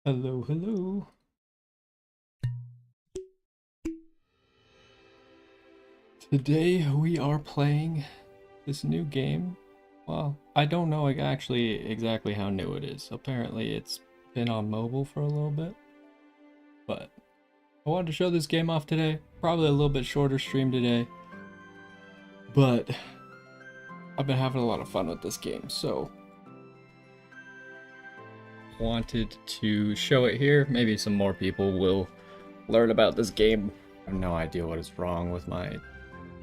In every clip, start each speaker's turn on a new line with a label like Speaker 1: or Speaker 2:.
Speaker 1: Hello, hello. Today we are playing this new game. Well, I don't know actually exactly how new it is. Apparently it's been on mobile for a little bit, but I wanted to show this game off today. Probably a little bit shorter stream today, but I've been having a lot of fun with this game, so wanted to show it here. Maybe some more people will learn about this game. I have no idea what is wrong with my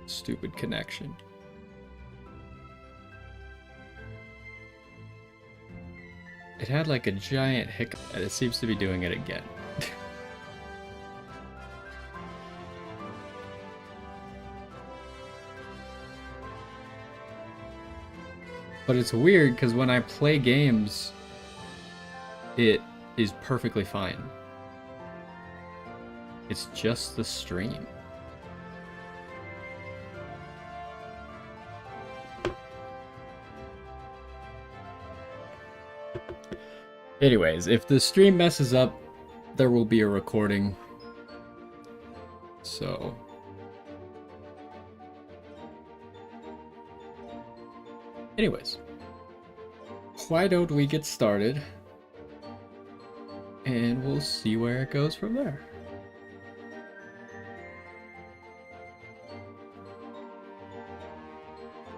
Speaker 1: stupid connection. It had like a giant hiccup, and it seems to be doing it again. But it's weird because when I play games, it is perfectly fine. It's just the stream. Anyways, if the stream messes up, there will be a recording. So anyways, why don't we get started and we'll see where it goes from there.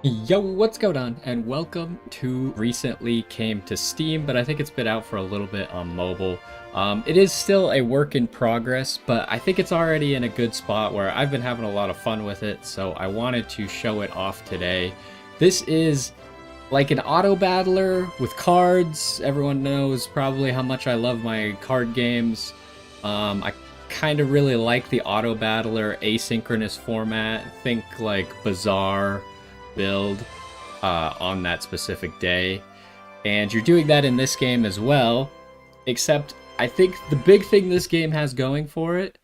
Speaker 1: Yo, what's going on? And welcome to recently came to Steam, but I think it's been out for a little bit on mobile. It is still a work in progress, but I think it's already in a good spot where I've been having a lot of fun with it, so I wanted to show it off today. This is like an auto battler with cards. Everyone knows probably how much I love my card games. I kind of really like the auto battler asynchronous format. Think like Bazaar build on that specific day. And you're doing that in this game as well, except I think the big thing this game has going for it,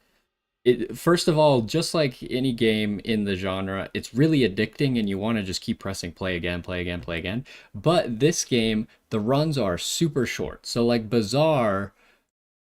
Speaker 1: first of all, just like any game in the genre, it's really addicting and you want to just keep pressing play again, play again, play again. But this game, the runs are super short. So like Bazaar,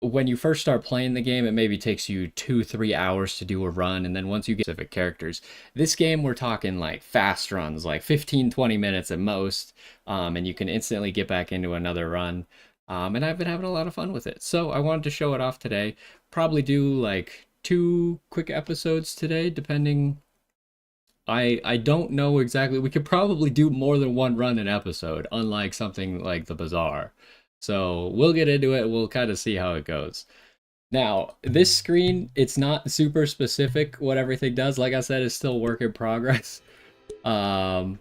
Speaker 1: when you first start playing the game, it maybe takes you 2-3 hours to do a run, and then once you get specific characters, this game we're talking like fast runs, like 15-20 minutes at most, and you can instantly get back into another run. And I've been having a lot of fun with it, so I wanted to show it off today. Probably do like 2 quick episodes today, depending. I don't know exactly. We could probably do more than one run an episode, unlike something like the Bazaar. So we'll get into it. We'll kind of see how it goes. Now, this screen, it's not super specific what everything does. Like I said, it's still work in progress. Um,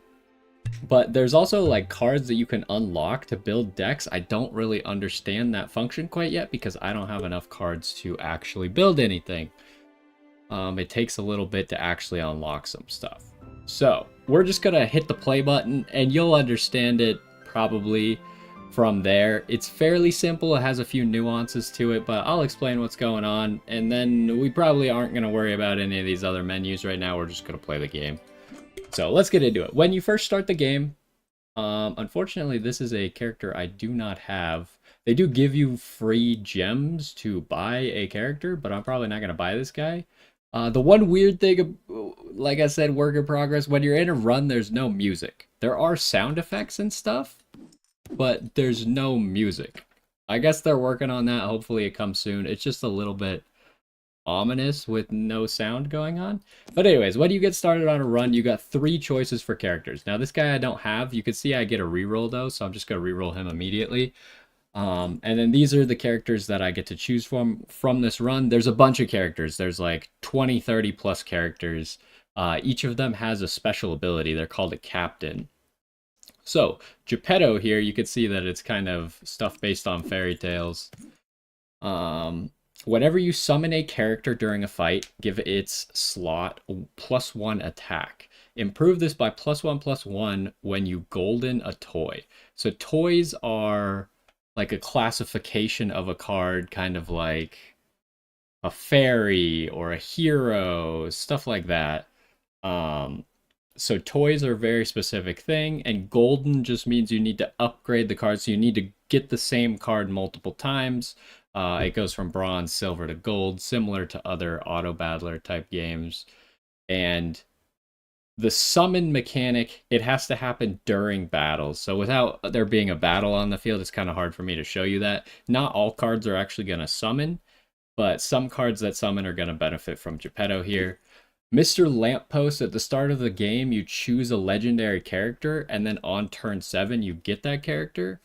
Speaker 1: but there's also like cards that you can unlock to build decks. I don't really understand that function quite yet because I don't have enough cards to actually build anything. It takes a little bit to actually unlock some stuff. So we're just gonna hit the play button and you'll understand it probably from there. It's fairly simple. It has a few nuances to it, but I'll explain what's going on. And then we probably aren't gonna worry about any of these other menus right now. We're just gonna play the game. So let's get into it. When you first start the game, unfortunately, this is a character I do not have. They do give you free gems to buy a character, but I'm probably not gonna buy this guy. The one weird thing, like I said, work in progress, when you're in a run, there's no music. There are sound effects and stuff, but there's no music. I guess they're working on that. Hopefully it comes soon. It's just a little bit ominous with no sound going on. But anyways, when you get started on a run, you got 3 choices for characters. Now this guy I don't have. You can see I get a reroll though, so I'm just gonna reroll him immediately. And then these are the characters that I get to choose from this run. There's a bunch of characters. There's like 20, 30 plus characters. Each of them has a special ability. They're called a captain. So Geppetto here, you can see that it's kind of stuff based on fairy tales. Whenever you summon a character during a fight, give its slot +1 attack. Improve this by +1/+1 when you golden a toy. So toys are like a classification of a card, kind of like a fairy or a hero, stuff like that. Um, So toys are a very specific thing, and golden just means you need to upgrade the card. So you need to get the same card multiple times. It goes from bronze, silver to gold, similar to other auto battler type games. And the summon mechanic, it has to happen during battles. So without there being a battle on the field, it's kind of hard for me to show you that. Not all cards are actually going to summon, but some cards that summon are going to benefit from Geppetto here. Mr. Lamppost, at the start of the game, you choose a legendary character, and then on turn 7, you get that character.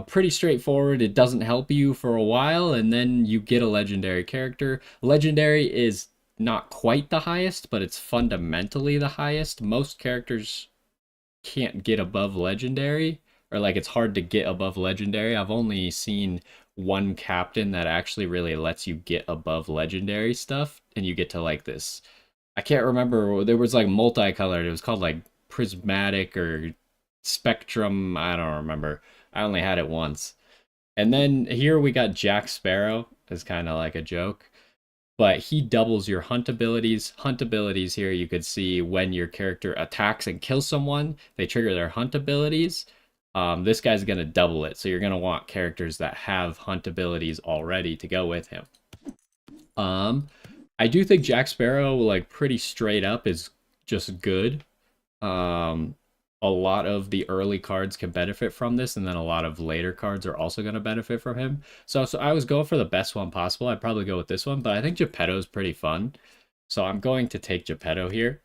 Speaker 1: Pretty straightforward. It doesn't help you for a while, and then you get a legendary character. Legendary is not quite the highest, but it's fundamentally the highest. Most characters can't get above legendary, or like it's hard to get above legendary. I've only seen one captain that actually really lets you get above legendary stuff, and you get to like this. I can't remember. There was like multicolored. It was called like prismatic or spectrum. I don't remember. I only had it once. And then here we got Jack Sparrow as kind of like a joke, but he doubles your hunt abilities. Hunt abilities here, you could see when your character attacks and kills someone, they trigger their hunt abilities. This guy's going to double it, so you're going to want characters that have hunt abilities already to go with him. I do think Jack Sparrow, like pretty straight up, is just good. Um, a lot of the early cards can benefit from this, and then a lot of later cards are also going to benefit from him. So I was going for the best one possible. I'd probably go with this one, but I think Geppetto is pretty fun. So I'm going to take Geppetto here.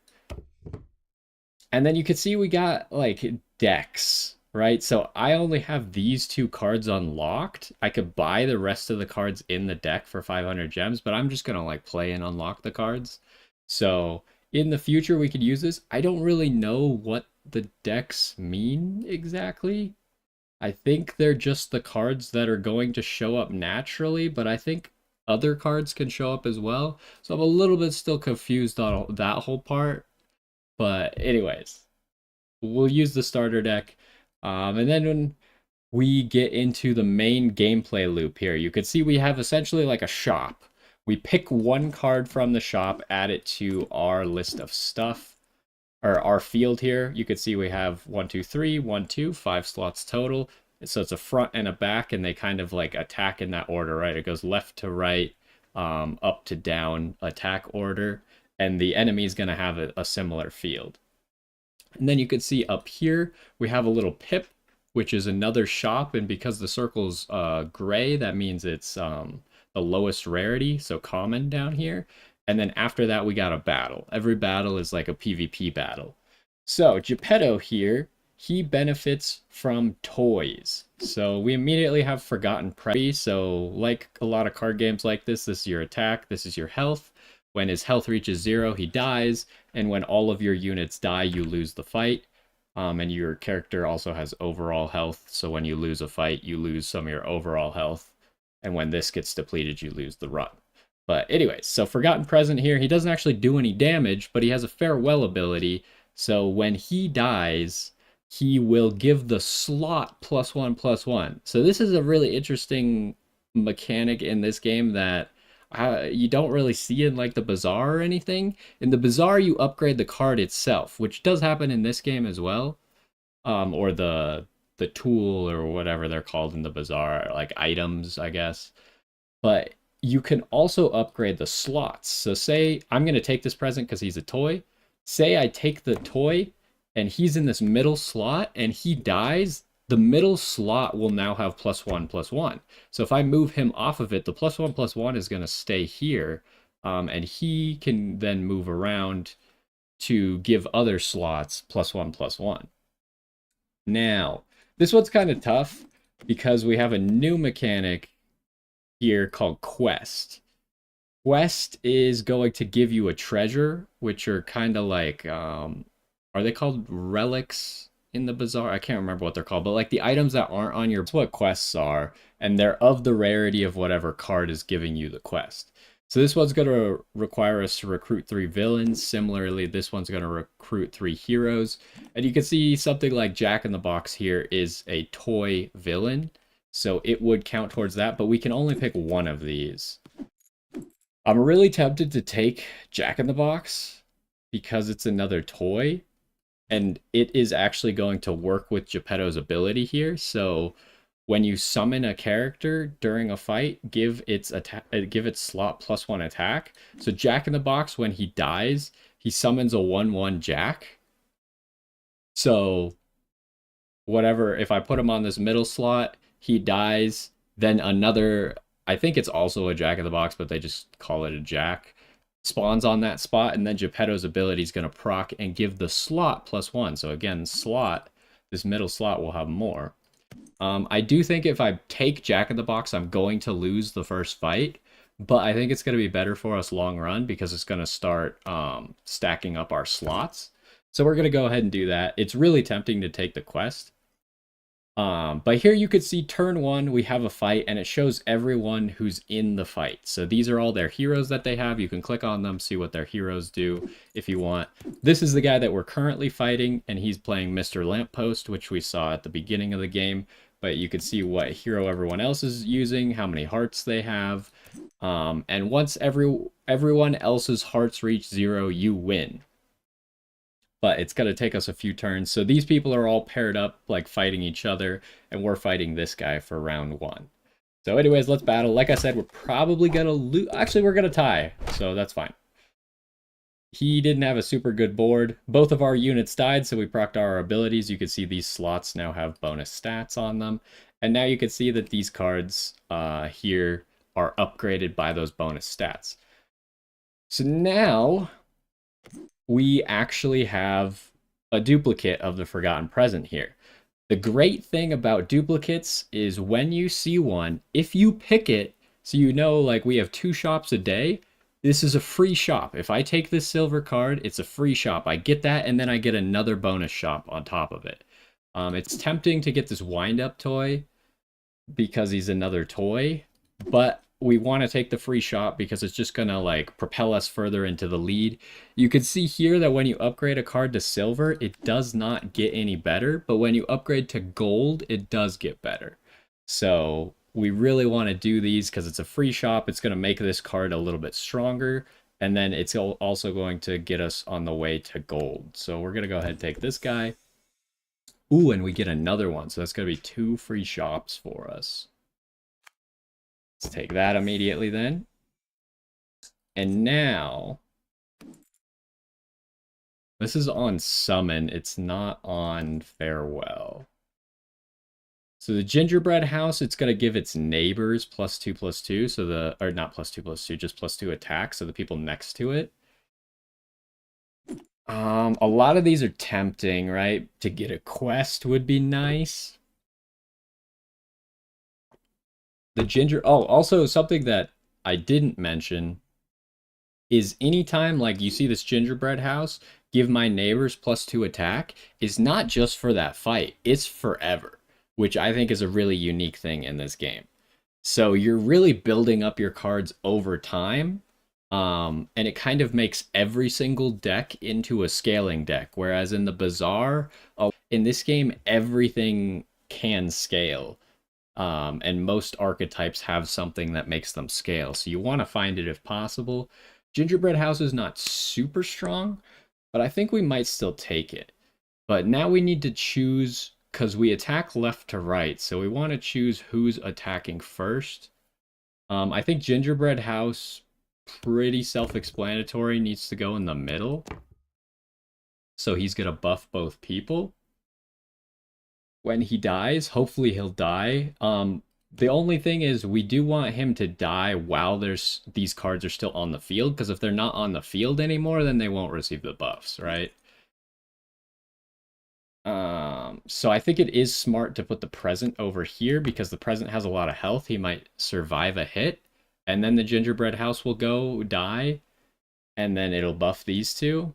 Speaker 1: And then you can see we got like decks, right? So I only have these two cards unlocked. I could buy the rest of the cards in the deck for 500 gems, but I'm just going to like play and unlock the cards. So in the future, we could use this. I don't really know what the decks mean exactly. I think they're just the cards that are going to show up naturally, but I think other cards can show up as well. So I'm a little bit still confused on that whole part. But anyways, we'll use the starter deck. And then when we get into the main gameplay loop here, you can see we have essentially like a shop. We pick one card from the shop, add it to our list of stuff, or our field here. You can see we have 1, 2, 3, 1, 2, 5 slots total. So it's a front and a back, and they kind of like attack in that order, right? It goes left to right, up to down attack order, and the enemy is going to have a similar field. And then you can see up here, we have a little pip, which is another shop. And because the circle's gray, that means it's the lowest rarity, so common down here. And then after that, we got a battle. Every battle is like a PvP battle. So Geppetto here, he benefits from toys. So we immediately have Forgotten Prey. So like a lot of card games like this is your attack, this is your health. When his health reaches 0, he dies. And when all of your units die, you lose the fight. And your character also has overall health. So when you lose a fight, you lose some of your overall health. And when this gets depleted, you lose the run. But anyways, so Forgotten Present here, he doesn't actually do any damage, but he has a farewell ability. So when he dies, he will give the slot +1/+1. So this is a really interesting mechanic in this game that you don't really see in like the bazaar or anything. In the bazaar, you upgrade the card itself, which does happen in this game as well. Or the tool or whatever they're called in the bazaar, like items, I guess. But you can also upgrade the slots. So say I'm going to take this present because he's a toy. Say I take the toy and he's in this middle slot and he dies, the middle slot will now have +1/+1. So if I move him off of it, the +1/+1 is going to stay here. And he can then move around to give other slots +1/+1. Now, this one's kind of tough because we have a new mechanic here called Quest. Quest is going to give you a treasure, which are kind of like, are they called relics in the bazaar? I can't remember what they're called, but like the items that aren't on your, that's what quests are, and they're of the rarity of whatever card is giving you the quest. So this one's going to require us to recruit 3 villains. Similarly, this one's going to recruit 3 heroes. And you can see something like Jack in the Box here is a toy villain. So it would count towards that, but we can only pick one of these. I'm really tempted to take Jack in the Box, because it's another toy, and it is actually going to work with Geppetto's ability here. So when you summon a character during a fight, give its slot +1 attack. So Jack in the Box, when he dies, he summons a 1/1 Jack. So whatever, if I put him on this middle slot, he dies, then another, I think it's also a Jack in the Box, but they just call it a Jack, spawns on that spot, and then Geppetto's ability is going to proc and give the slot +1. So again, slot, this middle slot will have more. I do think if I take Jack in the Box, I'm going to lose the first fight, but I think it's going to be better for us long run because it's going to start stacking up our slots. So we're going to go ahead and do that. It's really tempting to take the quest. But here you could see turn 1, we have a fight, and it shows everyone who's in the fight. So these are all their heroes that they have. You can click on them, see what their heroes do if you want. This is the guy that we're currently fighting, and he's playing Mr. Lamppost, which we saw at the beginning of the game. But you can see what hero everyone else is using, how many hearts they have. And once everyone else's hearts reach 0, you win. But it's going to take us a few turns. So these people are all paired up, like fighting each other, and we're fighting this guy for round 1. So anyways, let's battle. Like I said, we're probably going to lose. Actually, we're going to tie, so that's fine. He didn't have a super good board. Both of our units died, so we procced our abilities. You can see these slots now have bonus stats on them. And now you can see that these cards here are upgraded by those bonus stats. So now we actually have a duplicate of the Forgotten Present here. The great thing about duplicates is when you see one, if you pick it, so you know, like we have 2 shops a day, this is a free shop. If I take this silver card, it's a free shop. I get that, and then I get another bonus shop on top of it. It's tempting to get this wind-up toy because he's another toy, but we want to take the free shop because it's just gonna like propel us further into the lead. You can see here that when you upgrade a card to silver, it does not get any better, but when you upgrade to gold, it does get better. So we really want to do these because it's a free shop. It's going to make this card a little bit stronger, and then it's also going to get us on the way to gold. So we're going to go ahead and take this guy. Ooh, and we get another one, so that's going to be 2 free shops for us. Let's take that immediately then. And now, this is on summon, it's not on farewell. So the gingerbread house, it's going to give its neighbors +2/+2, so or not +2/+2, just +2 attack, so the people next to it. A lot of these are tempting, right? To get a quest would be nice. Also something that I didn't mention is anytime like you see this gingerbread house, give my neighbors +2 attack, is not just for that fight, it's forever, which I think is a really unique thing in this game. So you're really building up your cards over time, and it kind of makes every single deck into a scaling deck, whereas in the Bazaar, in this game, everything can scale. And most archetypes have something that makes them scale. So you want to find it if possible. Gingerbread House is not super strong, but I think we might still take it. But now we need to choose, because we attack left to right, so we want to choose who's attacking first. I think Gingerbread House, pretty self-explanatory, needs to go in the middle. So he's going to buff both people. When he dies, hopefully he'll die. The only thing is we do want him to die while these cards are still on the field, because if they're not on the field anymore, then they won't receive the buffs, right? So I think it is smart to put the present over here because the present has a lot of health. He might survive a hit, and then the gingerbread house will go die, and then it'll buff these two.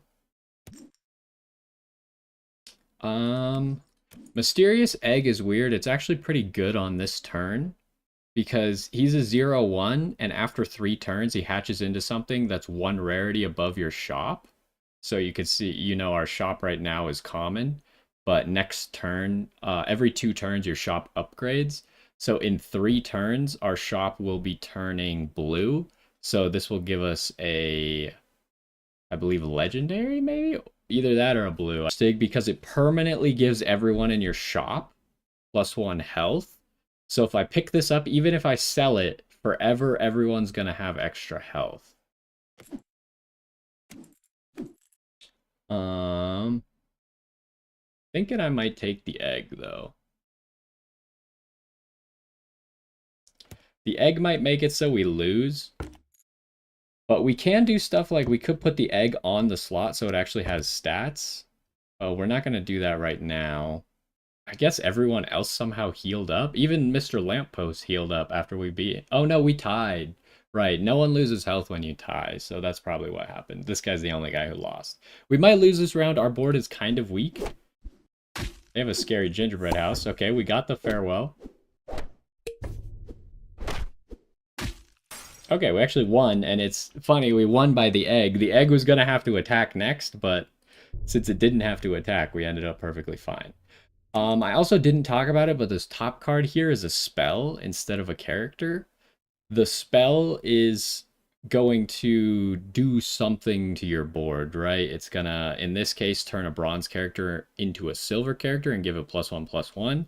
Speaker 1: Mysterious Egg is weird. It's actually pretty good on this turn because he's a 0/1, and after 3 turns, he hatches into something that's 1 rarity above your shop. So you can see, you know, our shop right now is common, but next turn, every 2 turns, your shop upgrades. So in 3 turns, our shop will be turning blue. So this will give us a I believe legendary, maybe? Either that or a blue. Stig because it permanently gives everyone in your shop +1 health. So if I pick this up, even if I sell it, forever everyone's going to have extra health. Thinking I might take the egg, though. The egg might make it so we lose. But we can do stuff like we could put the egg on the slot so it actually has stats. Oh, we're not going to do that right now. I guess everyone else somehow healed up. Even Mr. Lamppost healed up after we beat. Oh no, we tied. Right, no one loses health when you tie, so that's probably what happened. This guy's the only guy who lost. We might lose this round. Our board is kind of weak. They have a scary gingerbread house. Okay, we got the farewell. Okay, we actually won, and it's funny, we won by the egg. The egg was going to have to attack next, but since it didn't have to attack, we ended up perfectly fine. I also didn't talk about it, but this top card here is a spell instead of a character. The spell is going to do something to your board, right? It's gonna, in this case, turn a bronze character into a silver character and give it +1/+1.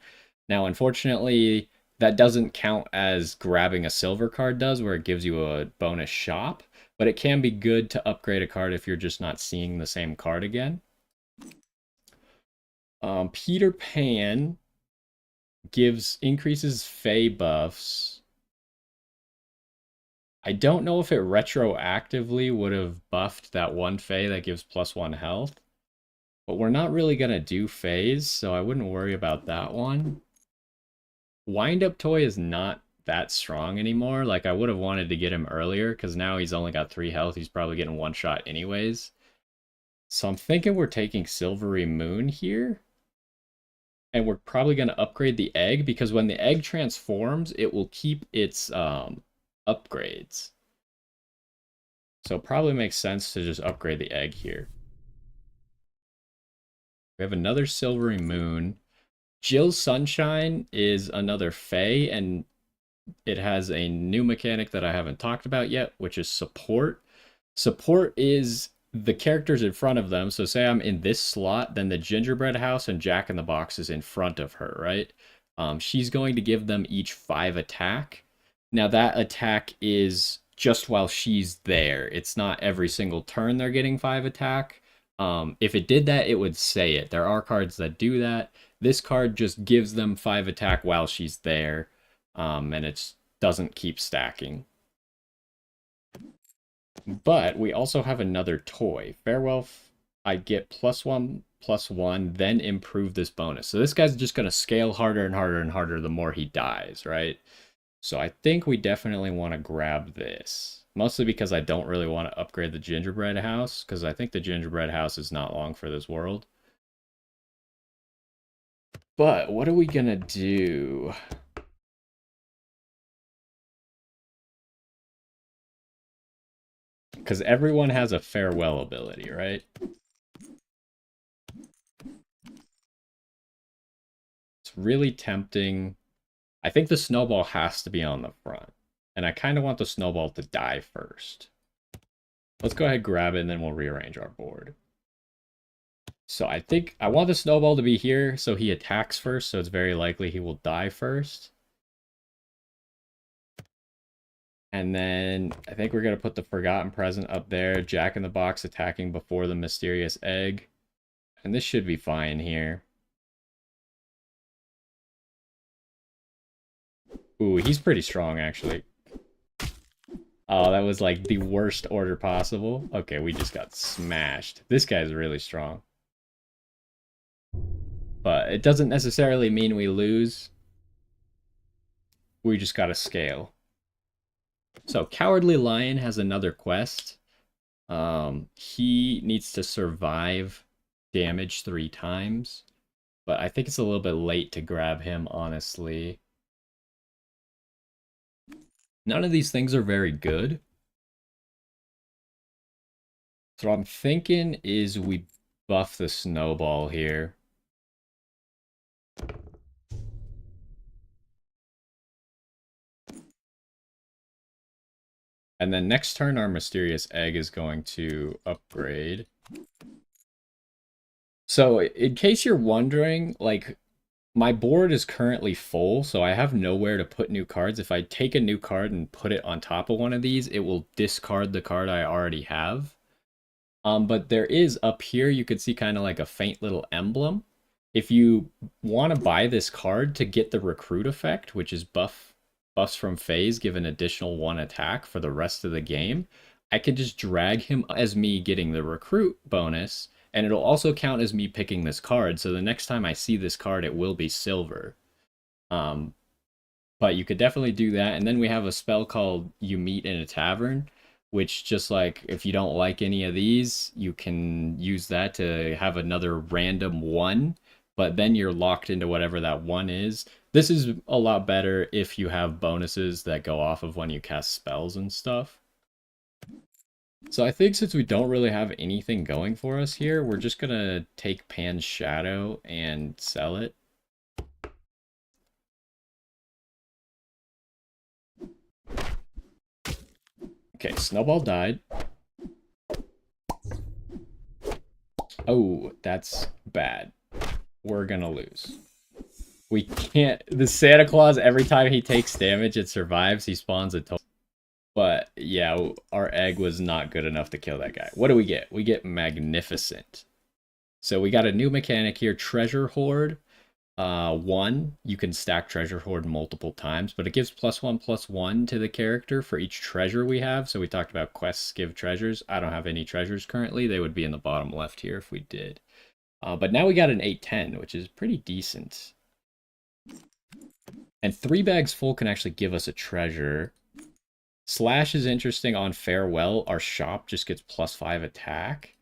Speaker 1: Now, unfortunately, that doesn't count as grabbing a silver card does, where it gives you a bonus shop, but it can be good to upgrade a card if you're just not seeing the same card again. Peter Pan increases Fey buffs. I don't know if it retroactively would have buffed that one Fey that gives +1 health, but we're not really gonna do Fays, so I wouldn't worry about that one. Wind Up Toy is not that strong anymore. Like, I would have wanted to get him earlier, because now he's only got 3 health. He's probably getting one shot anyways. So I'm thinking we're taking Silvery Moon here. And we're probably going to upgrade the egg, because when the egg transforms, it will keep its upgrades. So it probably makes sense to just upgrade the egg here. We have another Silvery Moon. Jill's Sunshine is another Fae, and it has a new mechanic that I haven't talked about yet, which is support. Support is the characters in front of them. So say I'm in this slot, then the gingerbread house and Jack in the Box is in front of her, right? She's going to give them each 5 attack. Now that attack is just while she's there. It's not every single turn they're getting 5 attack. If it did that, it would say it. There are cards that do that. This card just gives them 5 attack while she's there, and it doesn't keep stacking. But we also have another toy. Farewell, I get +1/+1, then improve this bonus. So this guy's just going to scale harder and harder and harder the more he dies, right? So I think we definitely want to grab this. Mostly because I don't really want to upgrade the gingerbread house, because I think the gingerbread house is not long for this world. But what are we going to do? Because everyone has a farewell ability, right? It's really tempting. I think the snowball has to be on the front. And I kind of want the snowball to die first. Let's go ahead and grab it, and then we'll rearrange our board. So I think I want the snowball to be here so he attacks first, so it's very likely he will die first. And then I think we're going to put the Forgotten Present up there. Jack in the Box attacking before the Mysterious Egg. And this should be fine here. Ooh, he's pretty strong, actually. Oh, that was like the worst order possible. Okay, we just got smashed. This guy's really strong. But it doesn't necessarily mean we lose. We just gotta scale. So Cowardly Lion has another quest. He needs to survive damage 3 times. But I think it's a little bit late to grab him, honestly. None of these things are very good. So what I'm thinking is we buff the snowball here. And then next turn, our Mysterious Egg is going to upgrade. So in case you're wondering, like, my board is currently full, so I have nowhere to put new cards. If I take a new card and put it on top of one of these, it will discard the card I already have. But there is up here, you could see kind of like a faint little emblem. If you want to buy this card to get the recruit effect, which is buffs from phase give an additional 1 attack for the rest of the game, I can just drag him as me getting the recruit bonus, and it'll also count as me picking this card. So the next time I see this card, it will be silver. Um, but you could definitely do that. And then we have a spell called You Meet in a Tavern, which just like if you don't like any of these, you can use that to have another random one, but then you're locked into whatever that one is. This is a lot better if you have bonuses that go off of when you cast spells and stuff. So I think since we don't really have anything going for us here, we're just gonna take Pan's Shadow and sell it. Okay, Snowball died. Oh, that's bad. We're gonna lose. We can't... The Santa Claus, every time he takes damage, it survives. He spawns a total. But, yeah, our egg was not good enough to kill that guy. What do we get? We get Magnificent. So we got a new mechanic here, Treasure Hoard. 1, you can stack Treasure Hoard multiple times, but it gives +1/+1 to the character for each treasure we have. So we talked about quests give treasures. I don't have any treasures currently. They would be in the bottom left here if we did. But now we got an 8/10, which is pretty decent. And 3 bags full can actually give us a treasure. Slash is interesting on Farewell. Our shop just gets +5 attack.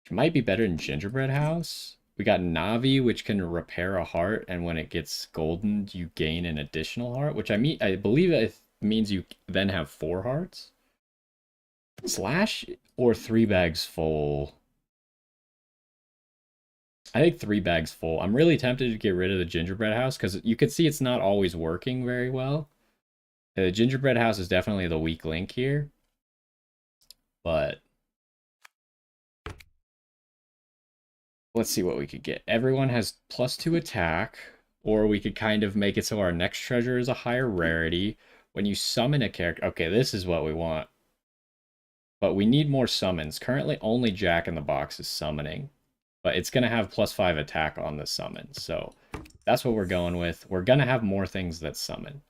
Speaker 1: It might be better than Gingerbread House. We got Navi, which can repair a heart, and when it gets golden, you gain an additional heart, which I believe it means you then have 4 hearts. Slash or 3 bags full? I think 3 bags full. I'm really tempted to get rid of the Gingerbread House because you can see it's not always working very well. The Gingerbread House is definitely the weak link here, but let's see what we could get. Everyone has +2 attack, or we could kind of make it so our next treasure is a higher rarity. When you summon a character... Okay, this is what we want. But we need more summons. Currently, only Jack in the Box is summoning. But it's going to have +5 attack on the summon. So that's what we're going with. We're going to have more things that summon.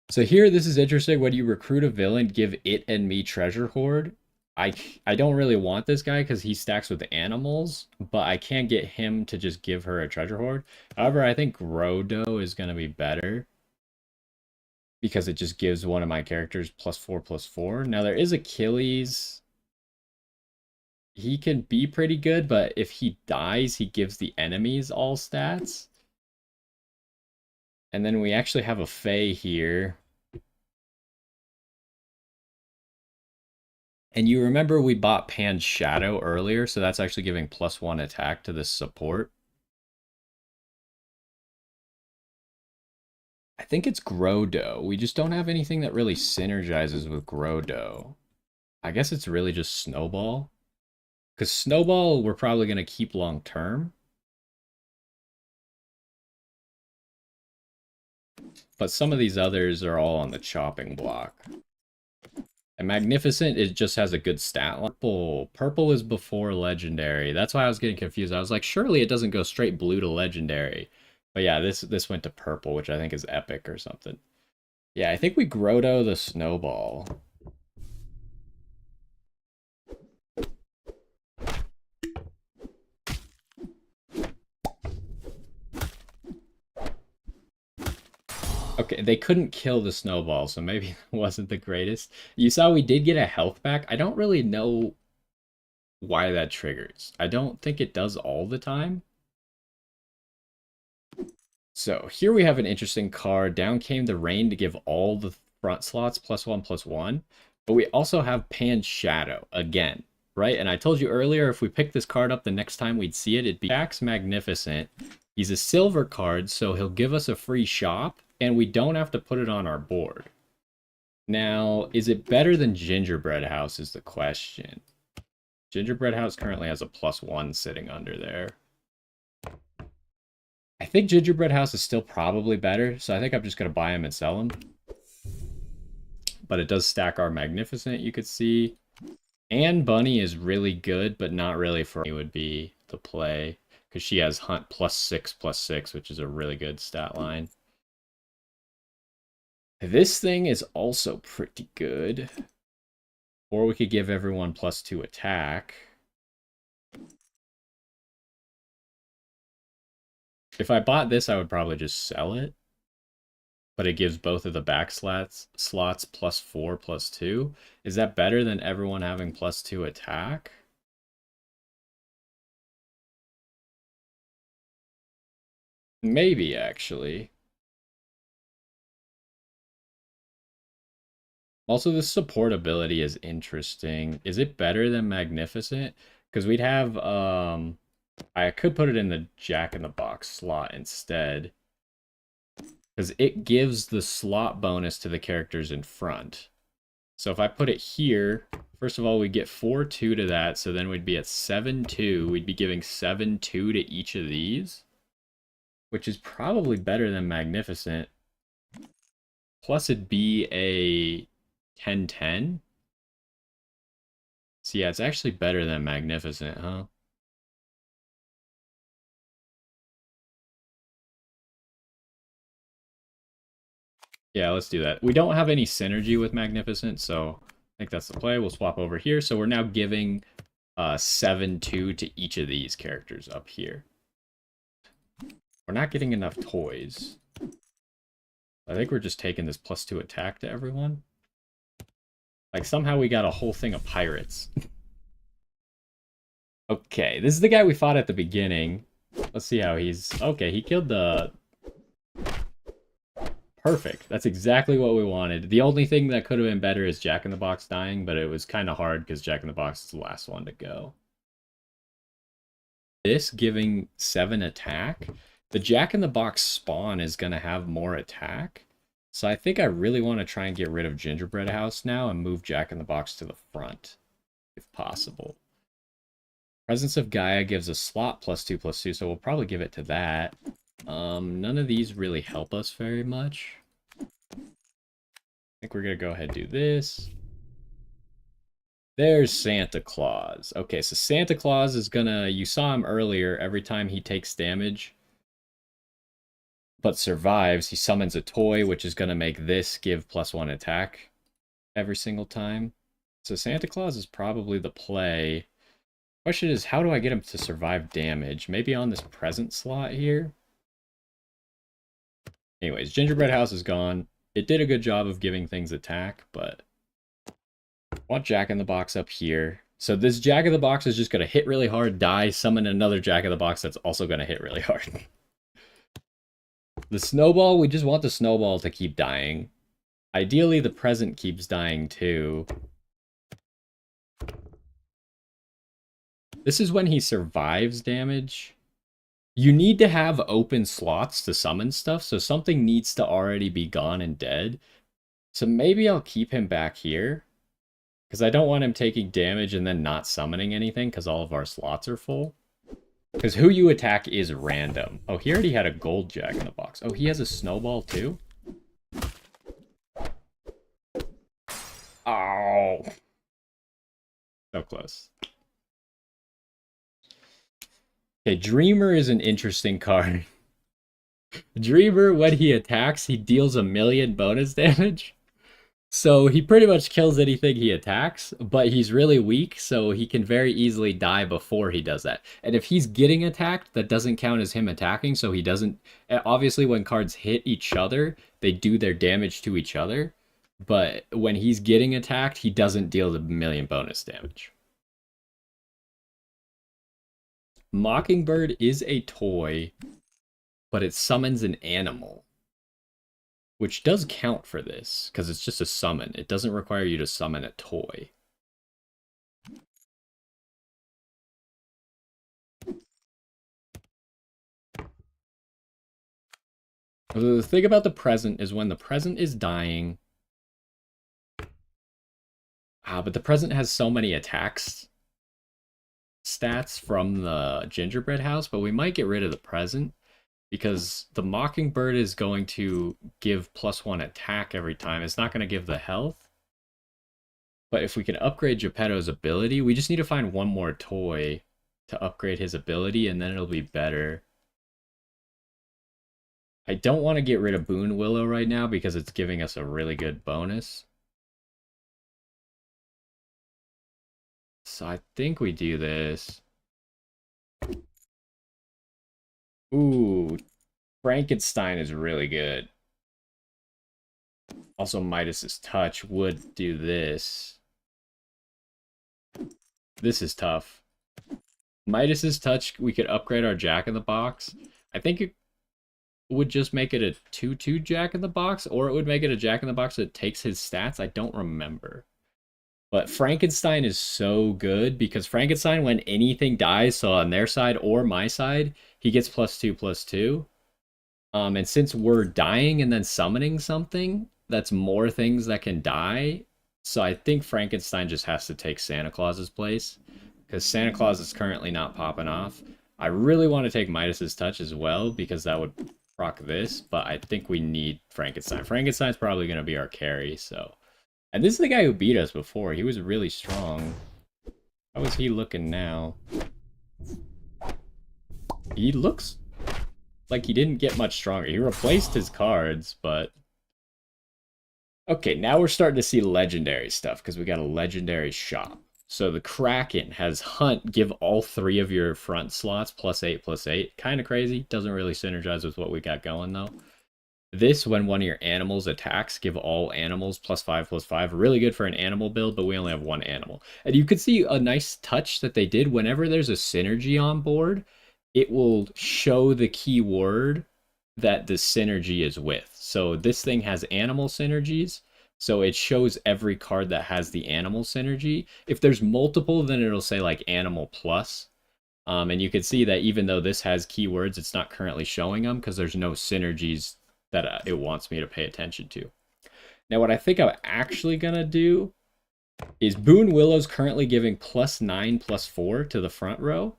Speaker 1: So here, this is interesting. When you recruit a villain, give it and me Treasure Hoard. I don't really want this guy because he stacks with animals, but I can't get him to just give her a treasure hoard. However, I think Grodo is going to be better because it just gives one of my characters +4/+4. Now, there is Achilles. He can be pretty good, but if he dies, he gives the enemies all stats. And then we actually have a Fae here. And you remember we bought Pan's Shadow earlier, so that's actually giving +1 attack to this support. I think it's Grodo. We just don't have anything that really synergizes with Grodo. I guess it's really just Snowball. Because Snowball we're probably going to keep long term. But some of these others are all on the chopping block. And Magnificent, it just has a good stat line. Purple is before Legendary. That's why I was getting confused. I was like, surely it doesn't go straight blue to Legendary. But yeah, this went to purple, which I think is epic or something. Yeah, I think we Grotto the Snowball. Okay, they couldn't kill the Snowball, so maybe it wasn't the greatest. You saw we did get a health back. I don't really know why that triggers. I don't think it does all the time. So here we have an interesting card. Down came the rain to give all the front slots +1/+1. But we also have Pan's Shadow again, right? And I told you earlier, if we pick this card up the next time we'd see it, it'd be Jack's Magnificent. He's a silver card, so he'll give us a free shop, and we don't have to put it on our board. Now, is it better than Gingerbread House is the question. Gingerbread House currently has a +1 sitting under there. I think Gingerbread House is still probably better, so I think I'm just going to buy them and sell them. But it does stack our Magnificent, you could see. And Bunny is really good, but not really for me would be the play. Because she has Hunt +6/+6, which is a really good stat line. This thing is also pretty good. Or we could give everyone +2 attack. If I bought this, I would probably just sell it. But it gives both of the back slots +4/+2. Is that better than everyone having +2 attack? Maybe, actually. Also, the support ability is interesting. Is it better than Magnificent? Because we'd have, I could put it in the Jack-in-the-Box slot instead. Because it gives the slot bonus to the characters in front. So if I put it here, first of all, we get 4/2 to that, so then we'd be at 7/2. We'd be giving 7/2 to each of these, which is probably better than Magnificent. Plus it'd be a 10/10. So yeah, it's actually better than Magnificent, huh? Yeah, let's do that. We don't have any synergy with Magnificent, so I think that's the play. We'll swap over here. So we're now giving 7/2 to each of these characters up here. We're not getting enough toys. I think we're just taking this +2 attack to everyone. Like, somehow we got a whole thing of pirates. Okay, this is the guy we fought at the beginning. Let's see how he's... Okay, he killed the... Perfect. That's exactly what we wanted. The only thing that could have been better is Jack-in-the-Box dying, but it was kind of hard because Jack-in-the-Box is the last one to go. This giving 7 attack, the Jack-in-the-Box spawn is going to have more attack. So I think I really want to try and get rid of Gingerbread House now and move Jack-in-the-Box to the front, if possible. Presence of Gaia gives a slot +2/+2, so we'll probably give it to that. None of these really help us very much. I think we're going to go ahead and do this. There's Santa Claus. Okay, so Santa Claus is gonna... You saw him earlier. Every time he takes damage, but survives, he summons a toy, which is gonna make this give +1 attack every single time. So Santa Claus is probably the play. Question is, how do I get him to survive damage? Maybe on this present slot here? Anyways, Gingerbread House is gone. It did a good job of giving things attack, but I want Jack-in-the-Box up here. So this Jack-in-the-Box is just going to hit really hard, die, summon another Jack-in-the-Box that's also going to hit really hard. The Snowball, we just want the Snowball to keep dying. Ideally, the present keeps dying too. This is when he survives damage. You need to have open slots to summon stuff, so something needs to already be gone and dead. So maybe I'll keep him back here. Because I don't want him taking damage and then not summoning anything because all of our slots are full. Because who you attack is random. Oh, he already had a gold Jack-in-the-Box. Oh, he has a snowball too? Oh. So close. Okay, Dreamer is an interesting card. Dreamer, when he attacks, he deals 1,000,000 bonus damage. So he pretty much kills anything he attacks, but he's really weak, so he can very easily die before he does that. And if he's getting attacked, that doesn't count as him attacking, so he doesn't... Obviously, when cards hit each other, they do their damage to each other. But when he's getting attacked, he doesn't deal the 1,000,000 bonus damage. Mockingbird is a toy, but it summons an animal. Which does count for this, because it's just a summon. It doesn't require you to summon a toy. The thing about the present is when the present is dying, But the present has so many attacks stats from the gingerbread house, but we might get rid of the present because the mockingbird is going to give +1 attack every time. It's not going to give the health. But if we can upgrade Geppetto's ability, we just need to find one more toy to upgrade his ability, and then it'll be better. I don't want to get rid of Boon Willow right now because it's giving us a really good bonus. So I think we do this. Ooh, Frankenstein is really good. Also, Midas's Touch would do this. This is tough. Midas's Touch, we could upgrade our Jack-in-the-Box. I think it would just make it a 2/2 Jack-in-the-Box, or it would make it a Jack-in-the-Box that takes his stats. I don't remember. But Frankenstein is so good because Frankenstein, when anything dies, so on their side or my side, he gets +2/+2. And since we're dying and then summoning something, that's more things that can die. So I think Frankenstein just has to take Santa Claus's place because Santa Claus is currently not popping off. I really want to take Midas's Touch as well because that would proc this, but I think we need Frankenstein. Frankenstein's probably going to be our carry, so. And this is the guy who beat us before. He was really strong. How is he looking now? He looks like he didn't get much stronger. He replaced his cards, but... Okay, now we're starting to see legendary stuff, because we got a legendary shop. So the Kraken has Hunt, give all 3 of your front slots +8/+8. Kind of crazy. Doesn't really synergize with what we got going, though. This, when one of your animals attacks, give all animals +5/+5. Really good for an animal build, but we only have 1 animal. And you can see a nice touch that they did. Whenever there's a synergy on board, it will show the keyword that the synergy is with. So this thing has animal synergies, so it shows every card that has the animal synergy. If there's multiple, then it'll say like animal plus. And you can see that even though this has keywords, it's not currently showing them because there's no synergies that it wants me to pay attention to. Now, what I think I'm actually going to do is Boon Willow's currently giving +9/+4 to the front row.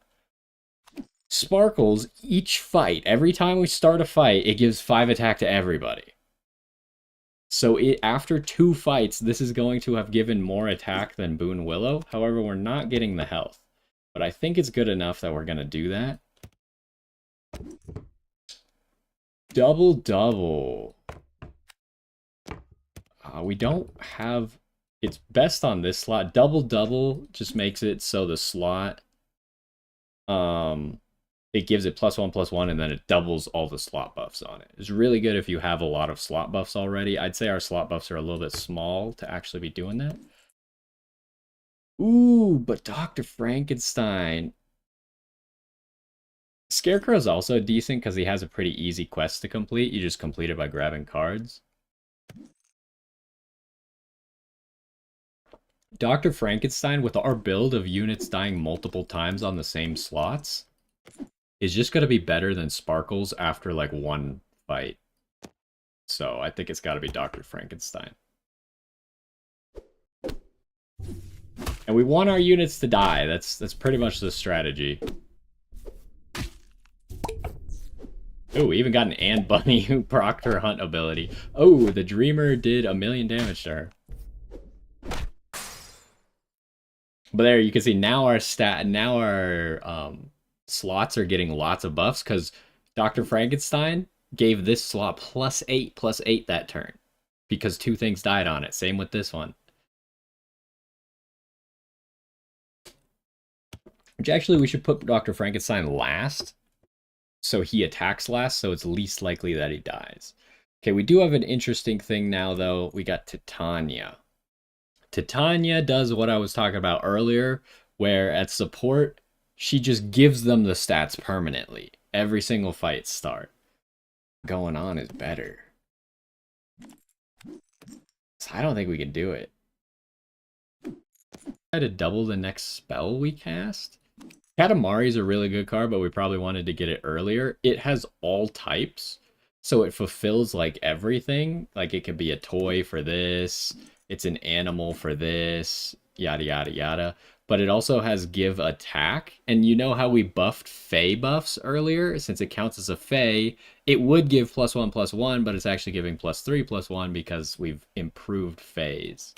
Speaker 1: Sparkles, each fight, every time we start a fight, it gives 5 attack to everybody. So after 2 fights, this is going to have given more attack than Boon Willow. However, we're not getting the health. But I think it's good enough that we're going to do that. Double. We don't have... It's best on this slot. Double just makes it so the slot... it gives it +1/+1, and then it doubles all the slot buffs on it. It's really good if you have a lot of slot buffs already. I'd say our slot buffs are a little bit small to actually be doing that. Ooh, but Dr. Frankenstein... Scarecrow is also decent because he has a pretty easy quest to complete. You just complete it by grabbing cards. Dr. Frankenstein, with our build of units dying multiple times on the same slots, is just going to be better than Sparkles after like 1 fight. So I think it's got to be Dr. Frankenstein. And we want our units to die. That's pretty much the strategy. Oh, we even got an Ant Bunny who procced her Hunt ability. Oh, the Dreamer did 1,000,000 damage to her. But there, you can see now our slots are getting lots of buffs because Dr. Frankenstein gave this slot +8/+8 that turn because 2 things died on it. Same with this one. Which actually we should put Dr. Frankenstein last so he attacks last, so it's least likely that he dies. Okay, we do have an interesting thing now, though. We got Titania. Titania does what I was talking about earlier, where at support, she just gives them the stats permanently. Every single fight start. Going on is better. So I don't think we can do it. Try to double the next spell we cast. Katamari is a really good card, but we probably wanted to get it earlier. It has all types, so it fulfills like everything. Like it could be a toy for this, it's an animal for this, yada yada yada. But it also has give attack. And you know how we buffed Fey buffs earlier? Since it counts as a Fey, it would give plus one, but it's actually giving +3/+1 because we've improved Feys.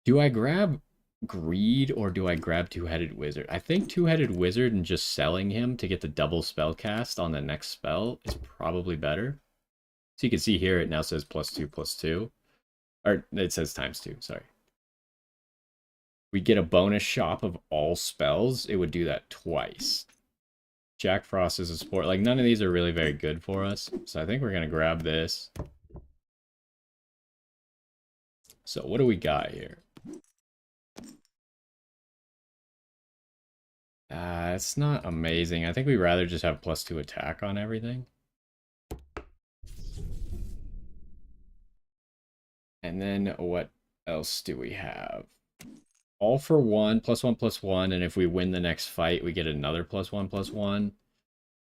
Speaker 1: Do I grab Greed or do I grab Two-Headed Wizard? I think Two-Headed Wizard and just selling him to get the double spell cast on the next spell is probably better. So you can see here it now says +2/+2. Or it says ×2, sorry. We get a bonus shop of all spells, it would do that twice. Jack Frost is a support. Like, none of these are really very good for us. So I think we're going to grab this. So what do we got here? It's not amazing. I think we'd rather just have +2 attack on everything. And then what else do we have? All for one, +1/+1, and if we win the next fight, we get another +1/+1.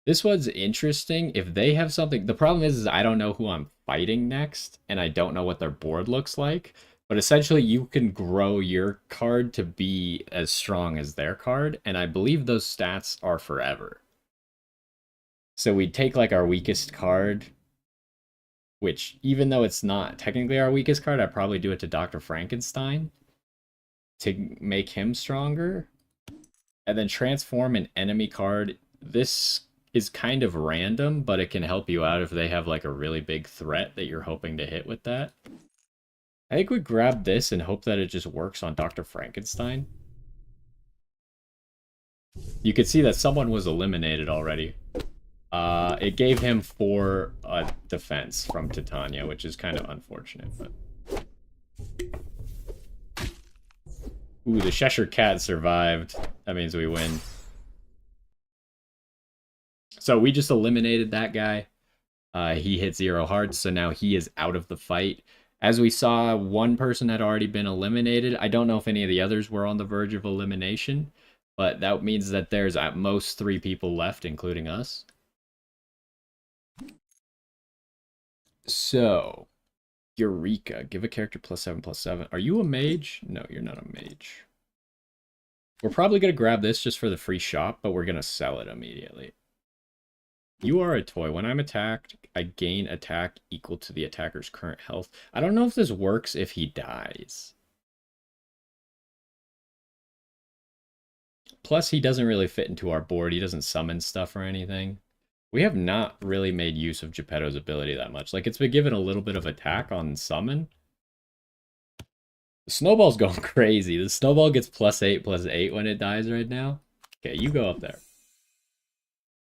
Speaker 1: This one's interesting. If they have something, the problem is I don't know who I'm fighting next, and I don't know what their board looks like. But essentially, you can grow your card to be as strong as their card, and I believe those stats are forever. So we take like our weakest card, which even though it's not technically our weakest card, I'd probably do it to Dr. Frankenstein to make him stronger. And then transform an enemy card. This is kind of random, but it can help you out if they have like a really big threat that you're hoping to hit with that. I think we grab this and hope that it just works on Dr. Frankenstein. You can see that someone was eliminated already. It gave him 4 defense from Titania, which is kind of unfortunate. But ooh, the Cheshire Cat survived. That means we win. So we just eliminated that guy. He hit 0 hearts, so now he is out of the fight. As we saw, one person had already been eliminated. I don't know if any of the others were on the verge of elimination, but that means that there's at most 3 people left, including us. So, Eureka. Give a character +7/+7. Are you a mage? No, you're not a mage. We're probably going to grab this just for the free shop, but we're going to sell it immediately. You are a toy. When I'm attacked, I gain attack equal to the attacker's current health. I don't know if this works if he dies. Plus, he doesn't really fit into our board. He doesn't summon stuff or anything. We have not really made use of Geppetto's ability that much. Like, it's been given a little bit of attack on summon. The snowball's going crazy. The snowball gets +8/+8 when it dies right now. Okay, you go up there.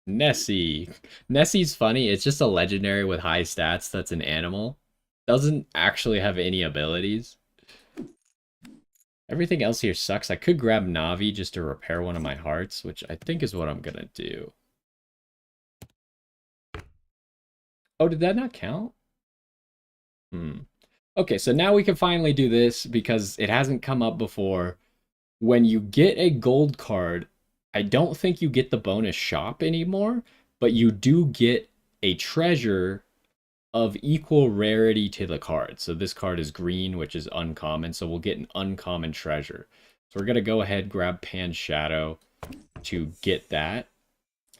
Speaker 1: Nessie. Nessie's funny. It's just a legendary with high stats that's an animal. Doesn't actually have any abilities. Everything else here sucks. I could grab Navi just to repair one of my hearts, which I think is what I'm gonna do. Oh, did that not count? Okay, so now we can finally do this because it hasn't come up before. When you get a gold card, I don't think you get the bonus shop anymore, but you do get a treasure of equal rarity to the card. So this card is green, which is uncommon, so we'll get an uncommon treasure. So we're going to go ahead, grab Pan Shadow to get that.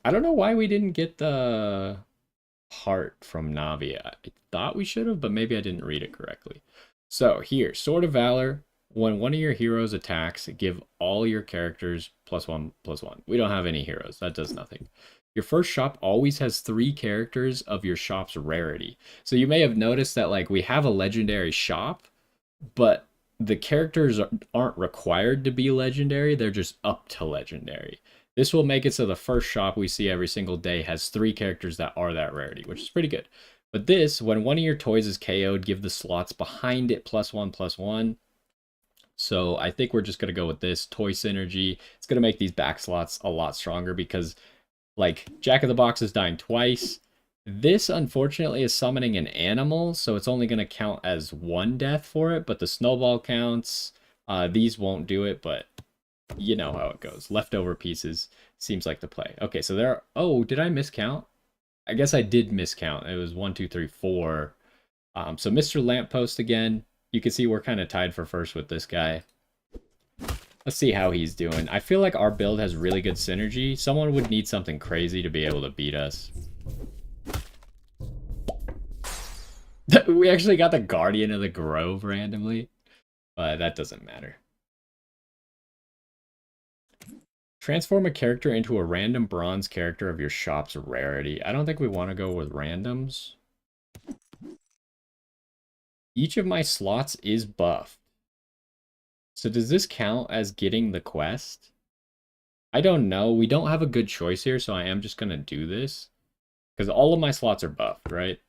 Speaker 1: I don't know why we didn't get the heart from Navi. I thought we should have, but maybe I didn't read it correctly. So here, Sword of Valor. When one of your heroes attacks, give all your characters +1/+1. We don't have any heroes. That does nothing. Your first shop always has 3 characters of your shop's rarity. So you may have noticed that like we have a legendary shop, but the characters aren't required to be legendary. They're just up to legendary. This will make it so the first shop we see every single day has 3 characters that are that rarity, which is pretty good. But this, when one of your toys is KO'd, give the slots behind it +1/+1. So I think we're just going to go with this toy synergy. It's going to make these back slots a lot stronger because like Jack of the Box is dying twice. This unfortunately is summoning an animal, so it's only going to count as 1 death for it, but the snowball counts. These won't do it, but you know how it goes. Leftover pieces seems like the play. Okay, so there are... Oh, did I miscount? I guess I did miscount. It was 1, 2, 3, 4. So Mr. Lamppost again. You can see we're kind of tied for first with this guy. Let's see how he's doing. I feel like our build has really good synergy. Someone would need something crazy to be able to beat us. We actually got the Guardian of the Grove randomly, but that doesn't matter. Transform a character into a random bronze character of your shop's rarity. I don't think we want to go with randoms. Each of my slots is buffed. So does this count as getting the quest? I don't know. We don't have a good choice here, so I am just going to do this. Because all of my slots are buffed, right?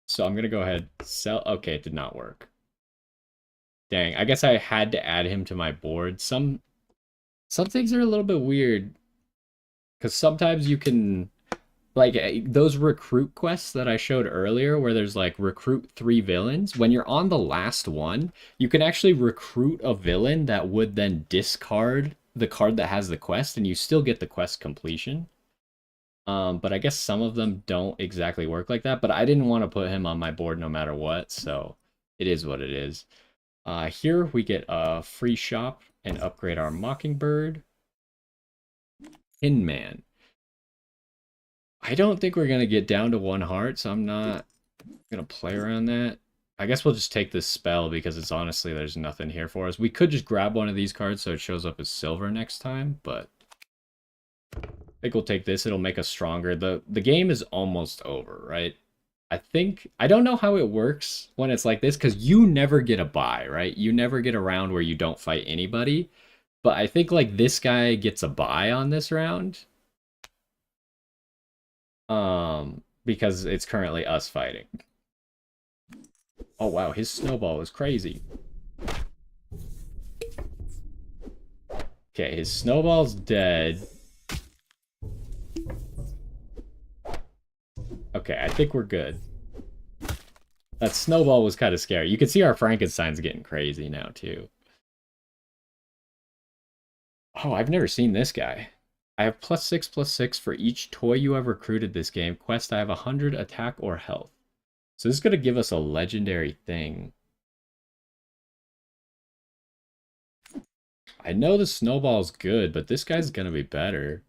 Speaker 1: So I'm going to go ahead, sell. Okay, it did not work. Dang, I guess I had to add him to my board. Some things are a little bit weird. Because sometimes you can, like, those recruit quests that I showed earlier, where there's, like, recruit 3 villains. When you're on the last one, you can actually recruit a villain that would then discard the card that has the quest, and you still get the quest completion. But I guess some of them don't exactly work like that. But I didn't want to put him on my board no matter what, so it is what it is. Here we get a free shop and upgrade our Mockingbird. Hinman. I don't think we're going to get down to 1 heart, so I'm not going to play around that. I guess we'll just take this spell because it's honestly, there's nothing here for us. We could just grab one of these cards so it shows up as silver next time, but I think we'll take this. It'll make us stronger. The game is almost over, right? I don't know how it works when it's like this, because you never get a bye, right? You never get a round where you don't fight anybody. But I think like this guy gets a bye on this round. Because it's currently us fighting. Oh wow, his snowball is crazy. Okay, his snowball's dead. Okay, I think we're good. That snowball was kind of scary. You can see our Frankenstein's getting crazy now, too. Oh, I've never seen this guy. I have +6/+6 for each toy you have recruited this game. Quest, I have 100 attack or health. So this is going to give us a legendary thing. I know the snowball's good, but this guy's going to be better.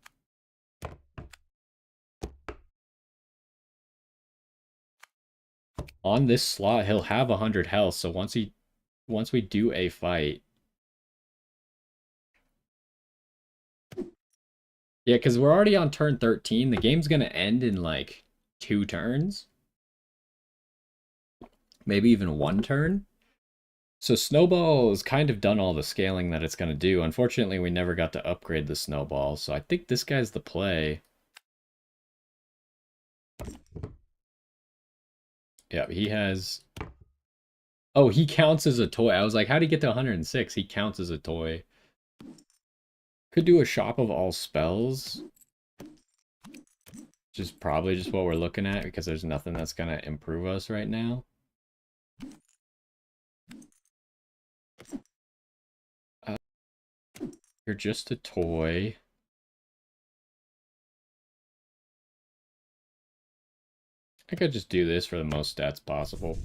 Speaker 1: On this slot, he'll have 100 health, so once we do a fight. Yeah, because we're already on turn 13. The game's going to end in like 2 turns. Maybe even 1 turn. So Snowball has kind of done all the scaling that it's going to do. Unfortunately, we never got to upgrade the Snowball, so I think this guy's the play. Yeah, he has... Oh, he counts as a toy. I was like, how did he get to 106? He counts as a toy. Could do a shop of all spells. Which is probably just what we're looking at, because there's nothing that's going to improve us right now. You're just a toy. I could just do this for the most stats possible.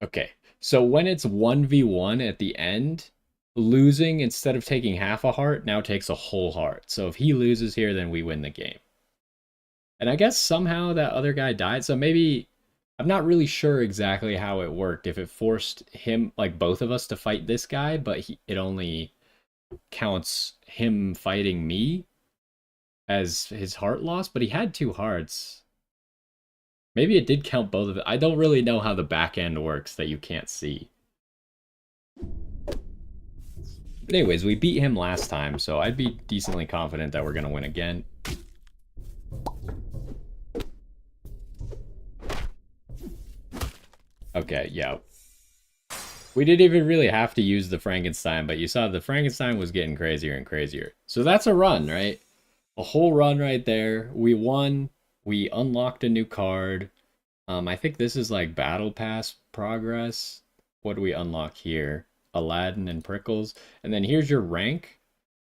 Speaker 1: Okay, so when it's 1v1 at the end, losing, instead of taking half a heart, now takes a whole heart. So if he loses here, then we win the game. And I guess somehow that other guy died, so maybe... I'm not really sure exactly how it worked, if it forced him, like both of us, to fight this guy, but it only counts him fighting me as his heart loss, but he had 2 hearts. Maybe it did count both of it. I don't really know how the back end works that you can't see. But anyways, we beat him last time, so I'd be decently confident that we're going to win again. Okay, yeah. We didn't even really have to use the Frankenstein, but you saw the Frankenstein was getting crazier and crazier. So that's a run, right? A whole run right there. We won. We unlocked a new card. I think this is like Battle Pass progress. What do we unlock here? Aladdin and Prickles. And then here's your rank.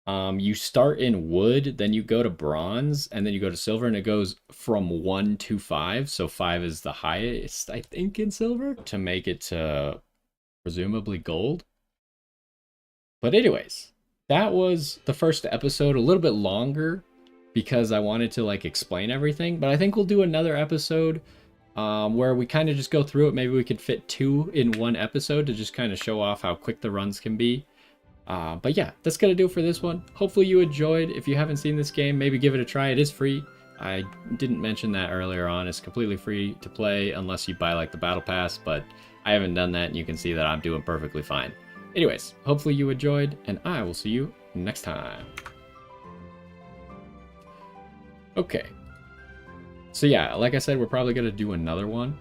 Speaker 1: You start in wood, then you go to bronze, and then you go to silver, and it goes from 1 to 5. So 5 is the highest, I think, in silver to make it to presumably gold. But anyways, that was the first episode, a little bit longer because I wanted to like explain everything. But I think we'll do another episode where we kind of just go through it. Maybe we could fit 2 in one episode to just kind of show off how quick the runs can be. But yeah, that's gonna do it for this one. Hopefully you enjoyed. If you haven't seen this game, maybe give it a try. It is free. I didn't mention that earlier on. It's completely free to play unless you buy like the battle pass, but I haven't done that, and you can see that I'm doing perfectly fine. Anyways, hopefully you enjoyed, and I will see you next time. Okay. So yeah, like I said, we're probably gonna do another one.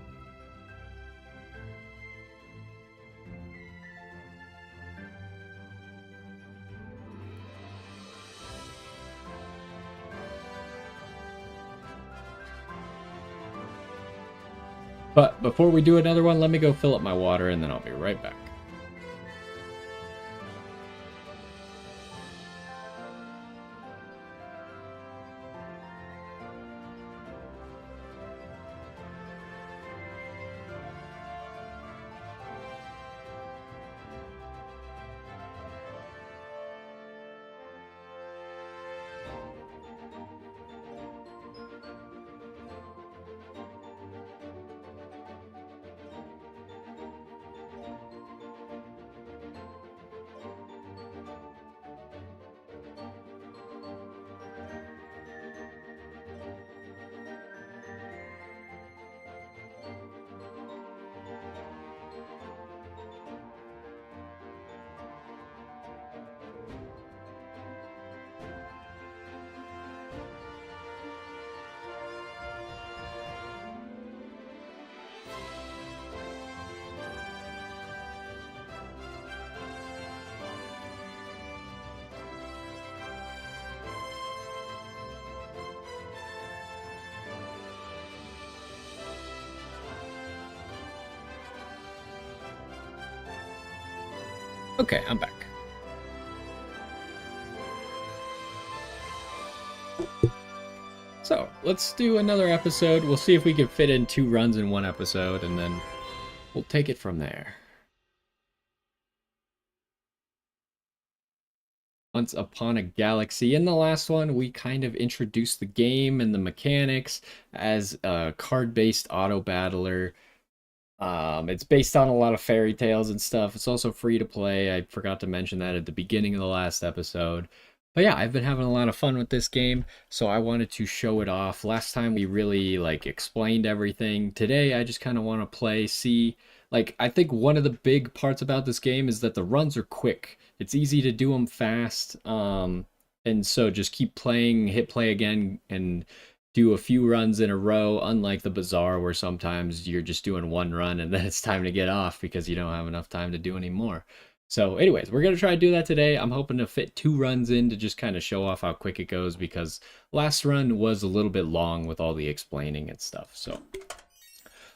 Speaker 1: But before we do another one, let me go fill up my water, and then I'll be right back. Okay, I'm back. So, let's do another episode. We'll see if we can fit in 2 runs in one episode, and then we'll take it from there. Once Upon a Galaxy. In the last one, we kind of introduced the game and the mechanics as a card-based auto battler. It's based on a lot of fairy tales and stuff. It's also free to play. I forgot to mention that at the beginning of the last episode. But yeah, I've been having a lot of fun with this game, so I wanted to show it off. Last time we really like explained everything. Today I just kind of want to play, see, like I think one of the big parts about this game is that the runs are quick. It's easy to do them fast. And so just keep playing, hit play again, and do a few runs in a row, unlike the Bazaar where sometimes you're just doing one run and then it's time to get off because you don't have enough time to do any more. So anyways, we're going to try to do that today. I'm hoping to fit 2 runs in to just kind of show off how quick it goes because last run was a little bit long with all the explaining and stuff. So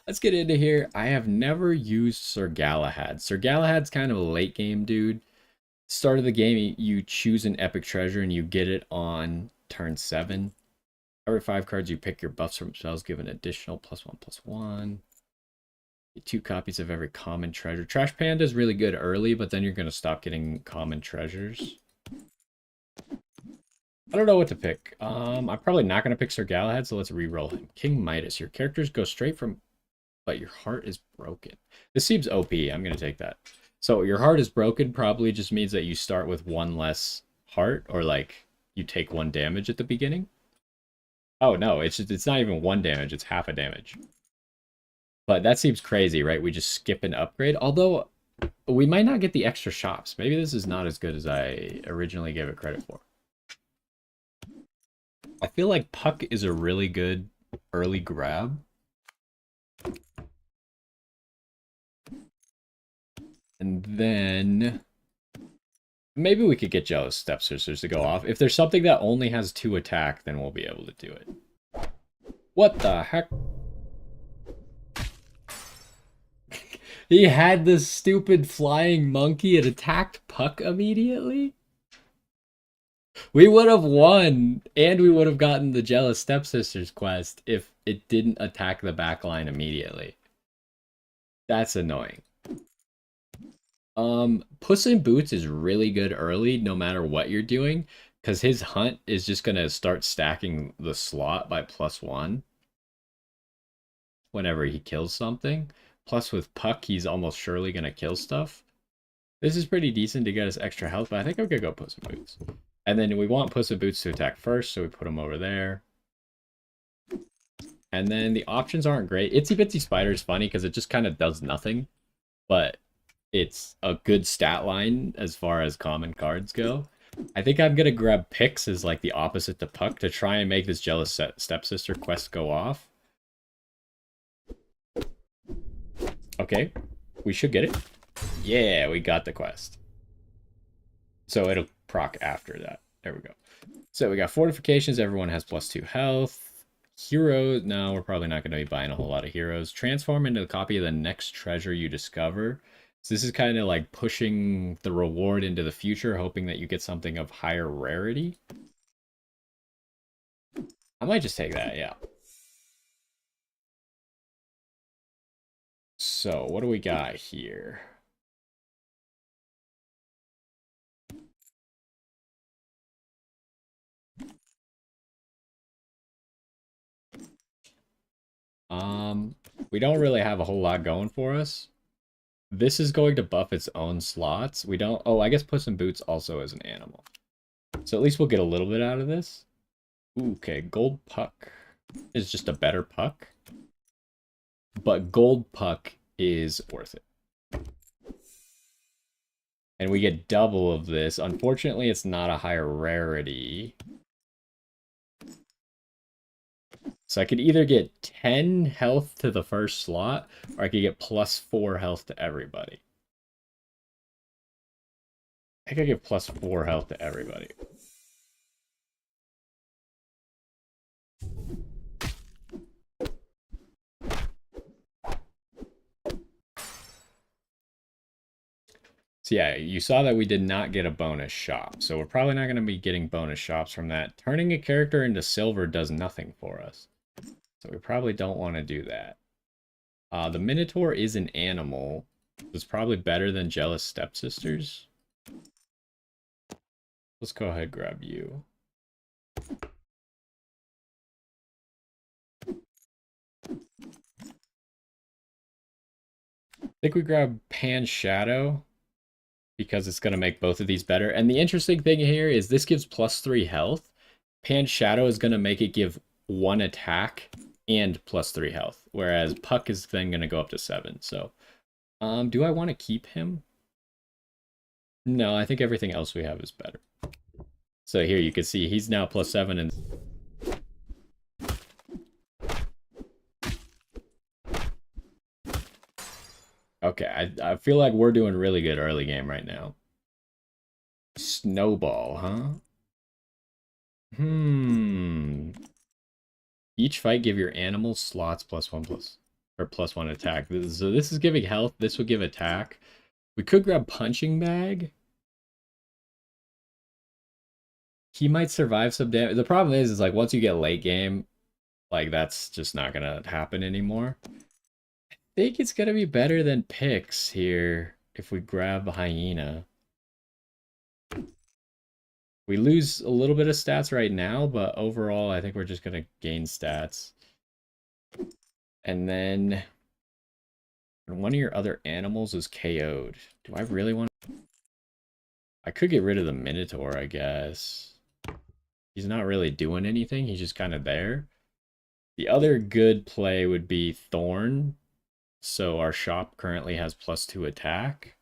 Speaker 1: let's get into here. I have never used Sir Galahad. Sir Galahad's kind of a late game dude. Start of the game, you choose an epic treasure and you get it on turn 7. Every 5 cards you pick your buffs from spells give an additional +1/+1. Get 2 copies of every common treasure. Trash Panda is really good early, but then you're going to stop getting common treasures. I don't know what to pick. I'm probably not going to pick Sir Galahad, so let's re-roll him. King Midas. Your characters go straight from... But your heart is broken. This seems OP. I'm going to take that. So your heart is broken probably just means that you start with 1 less heart, or like you take 1 damage at the beginning. Oh no, it's not even 1 damage, it's half a damage. But that seems crazy, right? We just skip an upgrade. Although, we might not get the extra shops. Maybe this is not as good as I originally gave it credit for. I feel like Puck is a really good early grab. And then... maybe we could get Jealous Stepsisters to go off. If there's something that only has 2 attack, then we'll be able to do it. What the heck? He had this stupid flying monkey. It attacked Puck immediately? We would have won, and we would have gotten the Jealous Stepsisters quest if it didn't attack the back line immediately. That's annoying. Puss in Boots is really good early, no matter what you're doing, because his hunt is just gonna start stacking the slot by +1 whenever he kills something. Plus, with Puck, he's almost surely gonna kill stuff. This is pretty decent to get us extra health, but I think I'm gonna go Puss in Boots. And then we want Puss in Boots to attack first, so we put him over there. And then the options aren't great. Itsy Bitsy Spider is funny because it just kind of does nothing, but it's a good stat line as far as common cards go. I think I'm gonna grab Pix as like the opposite to Puck to try and make this Jealous Stepsister quest go off. Okay, we should get it. Yeah, we got the quest. So it'll proc after that. There we go. So we got fortifications. Everyone has +2 health. Heroes. No, we're probably not going to be buying a whole lot of heroes. Transform into a copy of the next treasure you discover. So this is kind of like pushing the reward into the future, hoping that you get something of higher rarity. I might just take that, yeah. So what do we got here? We don't really have a whole lot going for us. This is going to buff its own slots. We don't... Oh, I guess Puss in Boots also is an animal. So at least we'll get a little bit out of this. Ooh, okay, Gold Puck is just a better Puck. But Gold Puck is worth it. And we get double of this. Unfortunately, it's not a higher rarity. So I could either get 10 health to the first slot, or I could get +4 health to everybody. I could get +4 health to everybody. So yeah, you saw that we did not get a bonus shop. So we're probably not going to be getting bonus shops from that. Turning a character into silver does nothing for us. So we probably don't want to do that. The Minotaur is an animal. It's probably better than Jealous Stepsisters. Let's go ahead and grab you. I think we grab Pan Shadow because it's going to make both of these better. And the interesting thing here is this gives +3 health. Pan Shadow is going to make it give 1 attack and +3 health, whereas Puck is then going to go up to 7. So, do I want to keep him? No, I think everything else we have is better. So here you can see he's now +7 and... Okay, I feel like we're doing really good early game right now. Snowball, huh? Each fight give your animal slots +1 or +1 attack. So this is giving health. This would give attack. We could grab punching bag. He might survive some damage. The problem is like once you get late game, like that's just not gonna happen anymore. I think it's gonna be better than Pix here if we grab a hyena. We lose a little bit of stats right now, but overall I think we're just gonna gain stats. And then one of your other animals is KO'd. Do I really want to... I could get rid of the Minotaur, I guess. He's not really doing anything. He's just kind of there. The other good play would be Thorn. So our shop currently has +2 attack.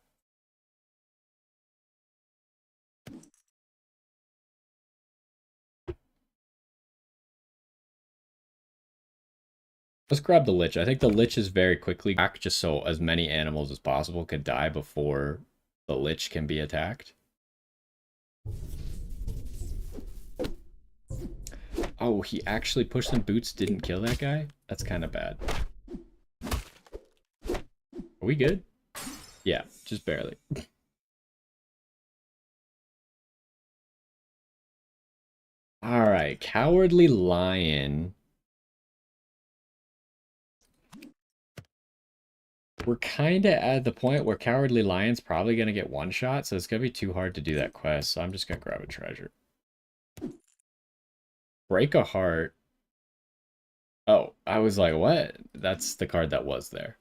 Speaker 1: Let's grab the Lich. I think the Lich is very quickly back just so as many animals as possible could die before the Lich can be attacked. Oh, he actually pushed some boots, didn't kill that guy? That's kind of bad. Are we good? Yeah, just barely. Alright, Cowardly Lion. We're kind of at the point where Cowardly Lion's probably going to get one shot, so it's going to be too hard to do that quest, so I'm just going to grab a treasure. Break a Heart. Oh, I was like, what? That's the card that was there.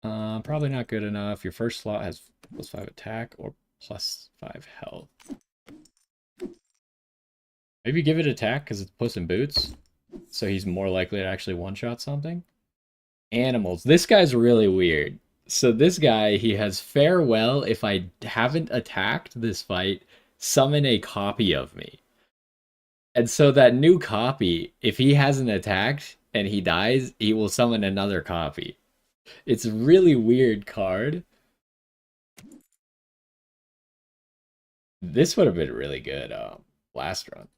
Speaker 1: Probably not good enough. Your first slot has +5 attack or +5 health. Maybe give it attack because it's Puss in Boots, so he's more likely to actually one-shot something. Animals. This guy's really weird. So this guy, he has farewell. If I haven't attacked this fight, summon a copy of me. And so that new copy, if he hasn't attacked and he dies, he will summon another copy. It's a really weird card. This would have been really good last run.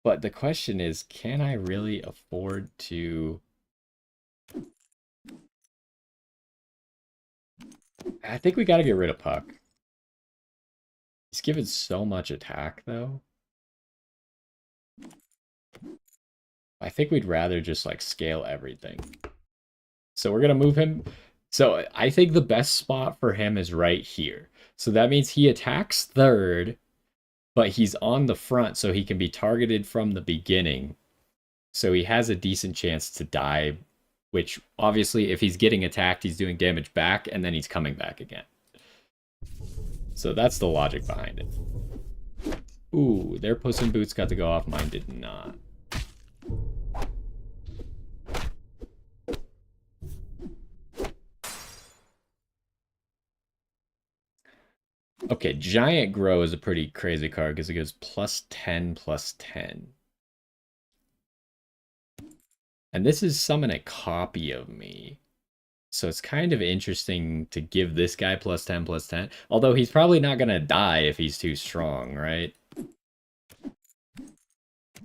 Speaker 1: But the question is, can I really afford to... I think we got to get rid of Puck. He's given so much attack, though. I think we'd rather just, like, scale everything. So we're going to move him. So I think the best spot for him is right here. So that means he attacks third, but he's on the front, so he can be targeted from the beginning. So he has a decent chance to die, which obviously if he's getting attacked, he's doing damage back, and then he's coming back again. So that's the logic behind it. Ooh, their Puss in Boots got to go off. Mine did not. Okay, Giant Grow is a pretty crazy card because it goes +10/+10. And this is summon a copy of me. So it's kind of interesting to give this guy +10/+10. Although he's probably not going to die if he's too strong, right?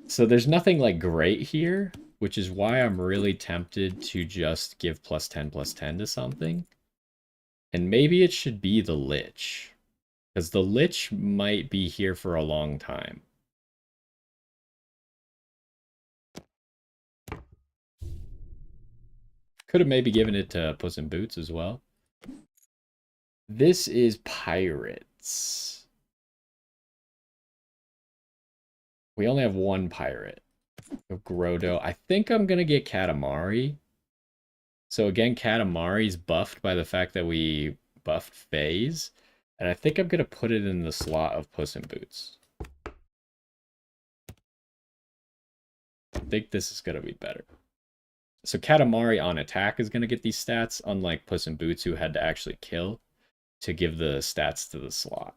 Speaker 1: So there's nothing like great here, which is why I'm really tempted to just give +10/+10 to something. And maybe it should be the Lich. Because the Lich might be here for a long time. Could have maybe given it to Puss in Boots as well. This is Pirates. We only have one pirate. Grotto. I think I'm going to get Katamari. So again, Katamari's buffed by the fact that we buffed Phase. And I think I'm going to put it in the slot of Puss in Boots. I think this is going to be better. So Katamari on attack is going to get these stats, unlike Puss in Boots, who had to actually kill to give the stats to the slot.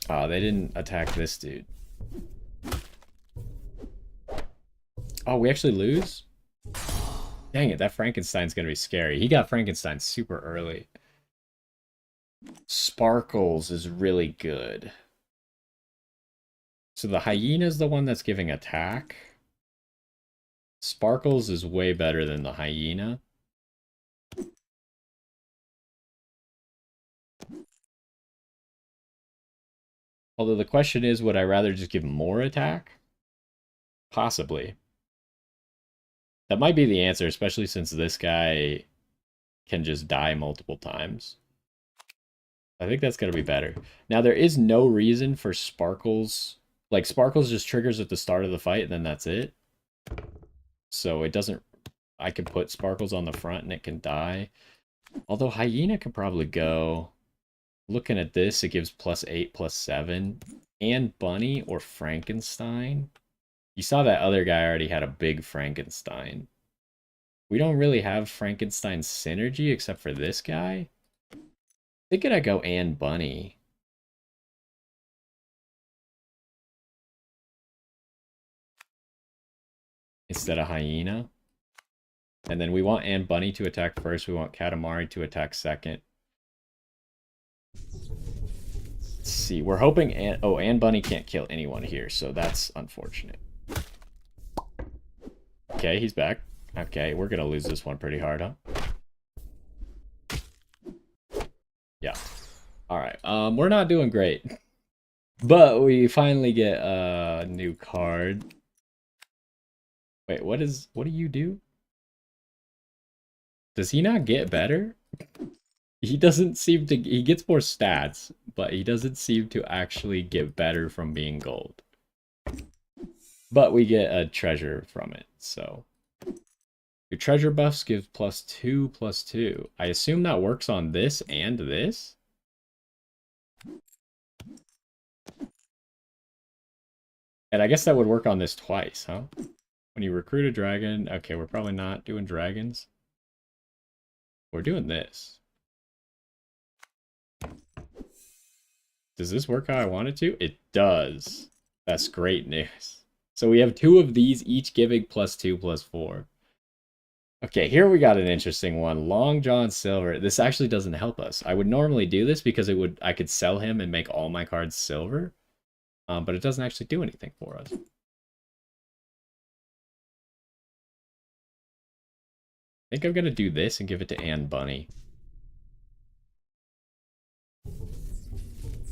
Speaker 1: Oh, they didn't attack this dude. Oh, we actually lose? Dang it, that Frankenstein's going to be scary. He got Frankenstein super early. Sparkles is really good. So the Hyena's the one that's giving attack. Sparkles is way better than the Hyena. Although the question is, would I rather just give more attack? Possibly. That might be the answer, especially since this guy can just die multiple times. I think that's going to be better. Now, there is no reason for Sparkles. Like, Sparkles just triggers at the start of the fight, and then that's it. So it doesn't... I can put Sparkles on the front, and it can die. Although Hyena could probably go... Looking at this, it gives +8/+7. And Bunny or Frankenstein. You saw that other guy already had a big Frankenstein. We don't really have Frankenstein synergy except for this guy. I think I go and Bunny. Instead of Hyena. And then we want Ann Bunny to attack first. We want Katamari to attack second. Let's see. We're hoping Ann Bunny can't kill anyone here, so that's unfortunate. Okay, he's back. Okay, we're gonna lose this one pretty hard, huh? Yeah. All right. We're not doing great, but we finally get a new card. Wait, what do you do? Does he not get better? He doesn't seem to. He gets more stats, but he doesn't seem to actually get better from being gold. But we get a treasure from it, so. Your treasure buffs give +2/+2. I assume that works on this and this? And I guess that would work on this twice, huh? When you recruit a dragon... Okay, we're probably not doing dragons. We're doing this. Does this work how I want it to? It does. That's great news. So we have 2 of these, each giving +2/+4. Okay, here we got an interesting one. Long John Silver. This actually doesn't help us. I would normally do this because I could sell him and make all my cards silver. But it doesn't actually do anything for us. I think I'm going to do this and give it to Anne Bunny.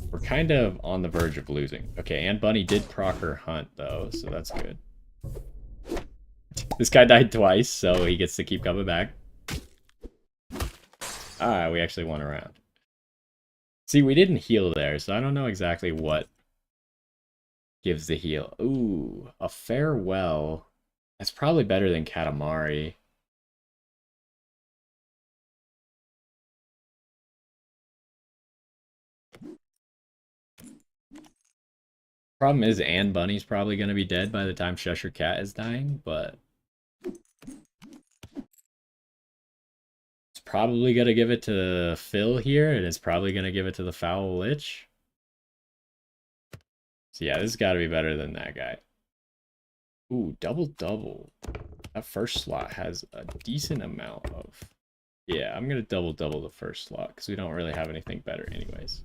Speaker 1: We're kind of on the verge of losing. Okay, Anne Bunny did proc her hunt, though, so that's good. This guy died twice, so he gets to keep coming back. Ah, we actually won a round. See, we didn't heal there, so I don't know exactly what gives the heal. Ooh, a farewell. That's probably better than Katamari. Problem is, Anne Bunny's probably going to be dead by the time Cheshire Cat is dying, but... It's probably going to give it to Phil here, and it's probably going to give it to the Foul Lich. So yeah, this has got to be better than that guy. Ooh, double. That first slot has a decent amount of... Yeah, I'm going to double the first slot, because we don't really have anything better anyways.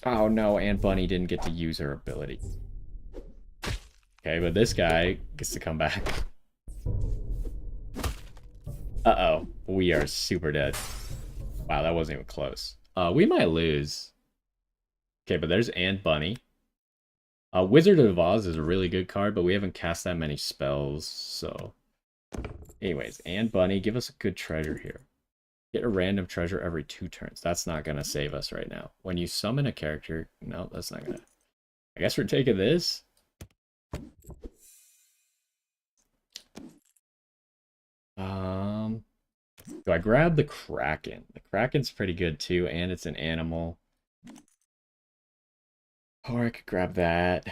Speaker 1: Oh no, Aunt Bunny didn't get to use her ability. Okay, but this guy gets to come back. Uh-oh, we are super dead. Wow, that wasn't even close. We might lose. Okay, but there's Aunt Bunny. Wizard of Oz is a really good card, but we haven't cast that many spells, so... Anyways, Aunt Bunny, give us a good treasure here. Get a random treasure every 2 turns. That's not going to save us right now. When you summon a character... No, that's not going to... I guess we're taking this. Do I grab the Kraken? The Kraken's pretty good too, and it's an animal. Or I could grab that.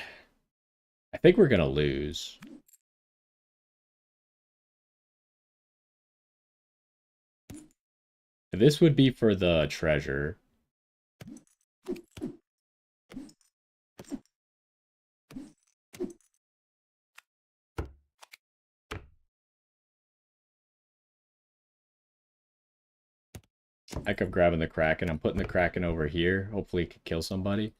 Speaker 1: I think we're going to lose. This would be for the treasure. I kept grabbing the Kraken. I'm putting the Kraken over here. Hopefully it could kill somebody.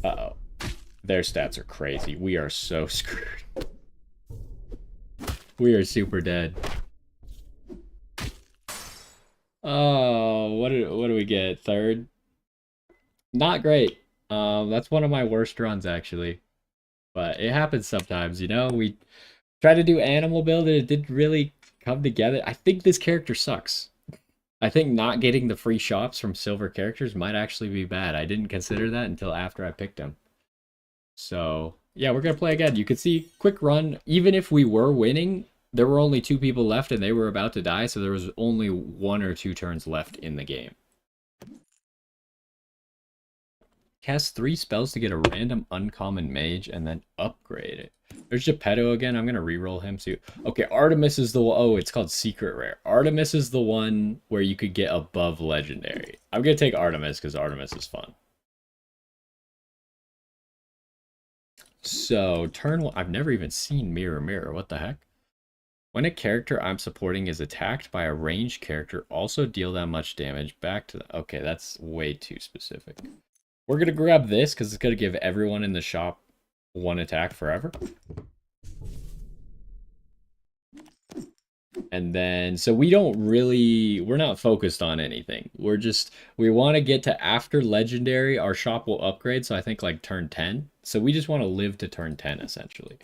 Speaker 1: Uh-oh. Their stats are crazy. We are so screwed. We are super dead. Oh, what do we get? 3rd? Not great. That's one of my worst runs, actually. But it happens sometimes, you know? We tried to do animal build and it didn't really come together. I think this character sucks. I think not getting the free shops from silver characters might actually be bad. I didn't consider that until after I picked him. So, yeah, we're going to play again. You can see, quick run. Even if we were winning, there were only 2 people left and they were about to die, so there was only 1 or 2 turns left in the game. Cast 3 spells to get a random uncommon mage and then upgrade it. There's Geppetto again. I'm going to reroll him too. Okay, Artemis is the one. Oh, it's called Secret Rare. Artemis is the one where you could get above Legendary. I'm going to take Artemis because Artemis is fun. So, turn 1. I've never even seen Mirror Mirror. What the heck? When a character I'm supporting is attacked by a ranged character, also deal that much damage back to them. Okay, that's way too specific. We're going to grab this because it's going to give everyone in the shop 1 attack forever. And then, so we're not focused on anything. We want to get to after legendary, our shop will upgrade. So I think like turn 10. So we just want to live to turn 10 essentially.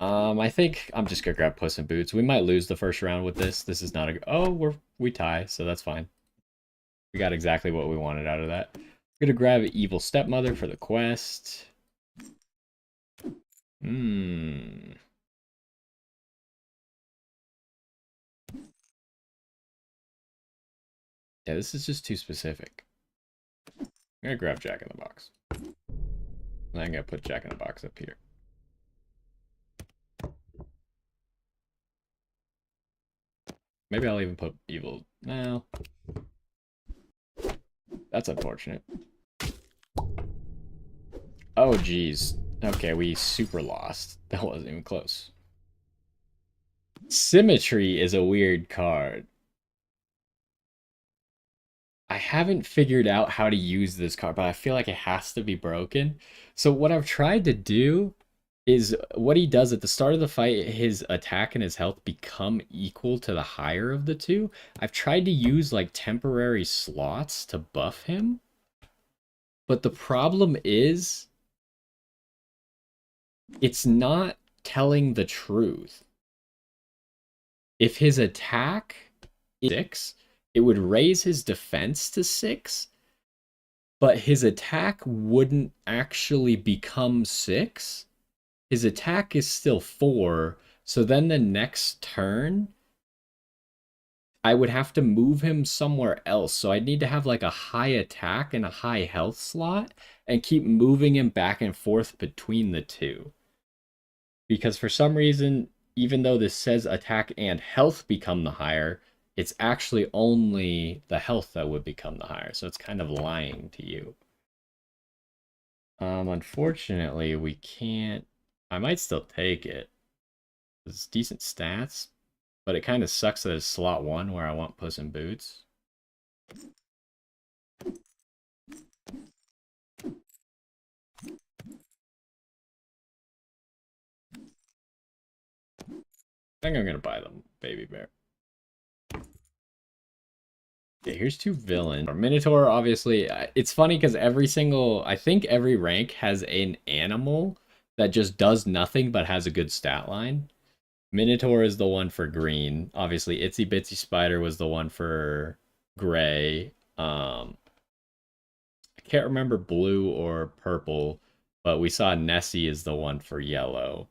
Speaker 1: I think I'm just gonna grab Puss in Boots. We might lose the first round with this. This is not a, oh, we tie, so that's fine. We got exactly what we wanted out of that. We're gonna grab Evil Stepmother for the quest. Hmm. Yeah, this is just too specific. I'm gonna grab Jack in the Box. And I'm gonna put Jack in the Box up here. Maybe I'll even put Evil. No. That's unfortunate. Oh, geez. Okay, we super lost. That wasn't even close. Symmetry is a weird card. I haven't figured out how to use this card, but I feel like it has to be broken. So what I've tried to do is what he does at the start of the fight, his attack and his health become equal to the higher of the two. I've tried to use like temporary slots to buff him, but the problem is it's not telling the truth. If his attack is 6, it would raise his defense to 6, but his attack wouldn't actually become 6. His attack is still 4, so then the next turn, I would have to move him somewhere else. So I'd need to have like a high attack and a high health slot and keep moving him back and forth between the two. Because for some reason, even though this says attack and health become the higher, it's actually only the health that would become the higher. So it's kind of lying to you. Unfortunately, we can't. I might still take it. It's decent stats, but it kind of sucks that it's slot 1 where I want Puss in Boots. I think I'm gonna buy them, Baby Bear. Yeah, here's 2 villains. Minotaur, obviously, it's funny because I think every rank has an animal that just does nothing but has a good stat line. Minotaur is the one for green. Obviously, Itsy Bitsy Spider was the one for gray. I can't remember blue or purple, but we saw Nessie is the one for yellow.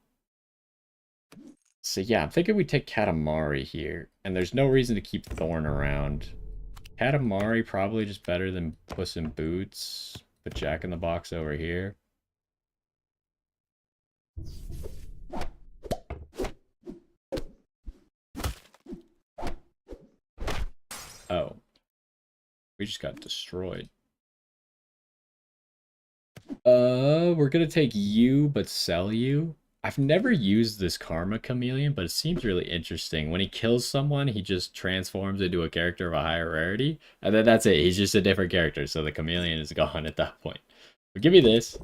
Speaker 1: So yeah, I'm thinking we take Katamari here, and there's no reason to keep Thorn around. Katamari probably just better than Puss in Boots. Put Jack in the Box over here. Oh. We just got destroyed. We're gonna take you, but sell you. I've never used this Karma Chameleon, but it seems really interesting. When he kills someone, he just transforms into a character of a higher rarity, and then that's it. He's just a different character, so the Chameleon is gone at that point. But give me this.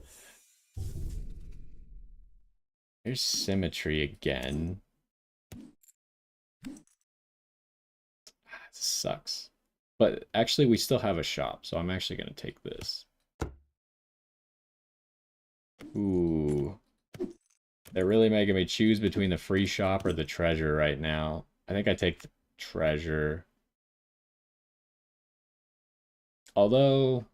Speaker 1: Here's Symmetry again. This sucks. But actually, we still have a shop, so I'm actually going to take this. Ooh. They're really making me choose between the free shop or the treasure right now. I think I take the treasure. Although...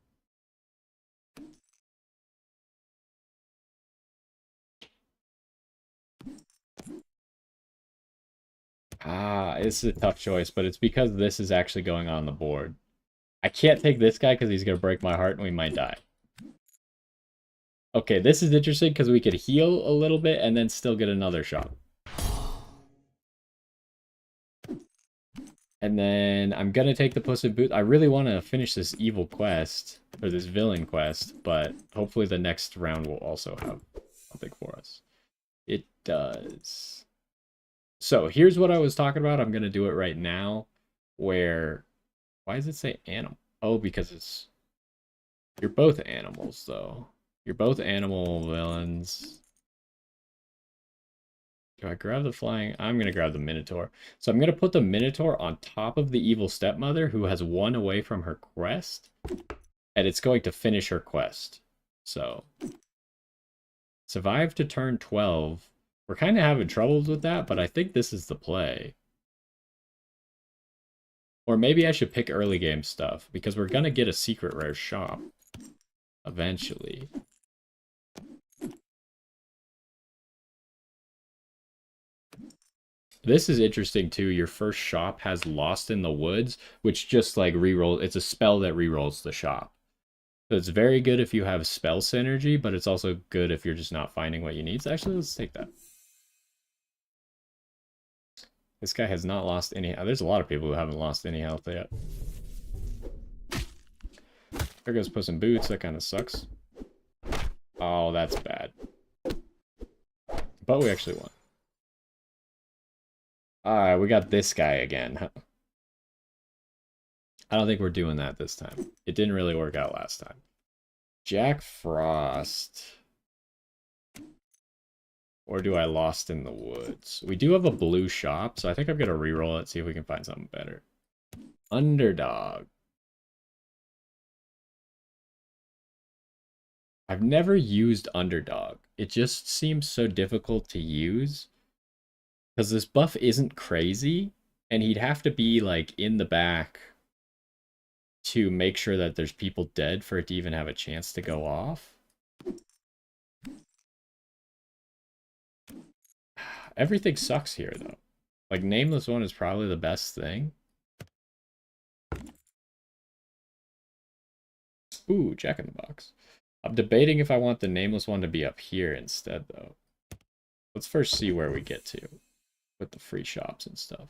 Speaker 1: it's a tough choice, but it's because this is actually going on the board. I can't take this guy because he's going to break my heart and we might die. Okay, this is interesting because we could heal a little bit and then still get another shot. And then I'm going to take the Puss in Boots. I really want to finish this evil quest, or this villain quest, but hopefully the next round will also have something for us. It does. So here's what I was talking about. I'm going to do it right now, where... Why does it say animal? Oh, because it's... You're both animals, though. You're both animal villains. Do I grab the flying? I'm going to grab the Minotaur. So I'm going to put the Minotaur on top of the evil stepmother who has one away from her quest. And it's going to finish her quest. So, survive to turn 12. We're kind of having troubles with that, but I think this is the play. Or maybe I should pick early game stuff, because we're going to get a secret rare shop. Eventually. This is interesting too. Your first shop has Lost in the Woods, which just like rerolls. It's a spell that rerolls the shop. So it's very good if you have spell synergy, but it's also good if you're just not finding what you need. So actually, let's take that. This guy has not lost any. There's a lot of people who haven't lost any health yet. There goes Puss in Boots. That kind of sucks. Oh, that's bad. But we actually won. Alright, we got this guy again. I don't think we're doing that this time. It didn't really work out last time. Jack Frost. Or do I Lost in the Woods? We do have a blue shop, so I think I'm going to reroll it, see if we can find something better. Underdog. I've never used Underdog. It just seems so difficult to use. Because this buff isn't crazy, and he'd have to be, like, in the back to make sure that there's people dead for it to even have a chance to go off. Everything sucks here, though. Like, Nameless One is probably the best thing. Ooh, Jack in the Box. I'm debating if I want the Nameless One to be up here instead, though. Let's first see where we get to with the free shops and stuff.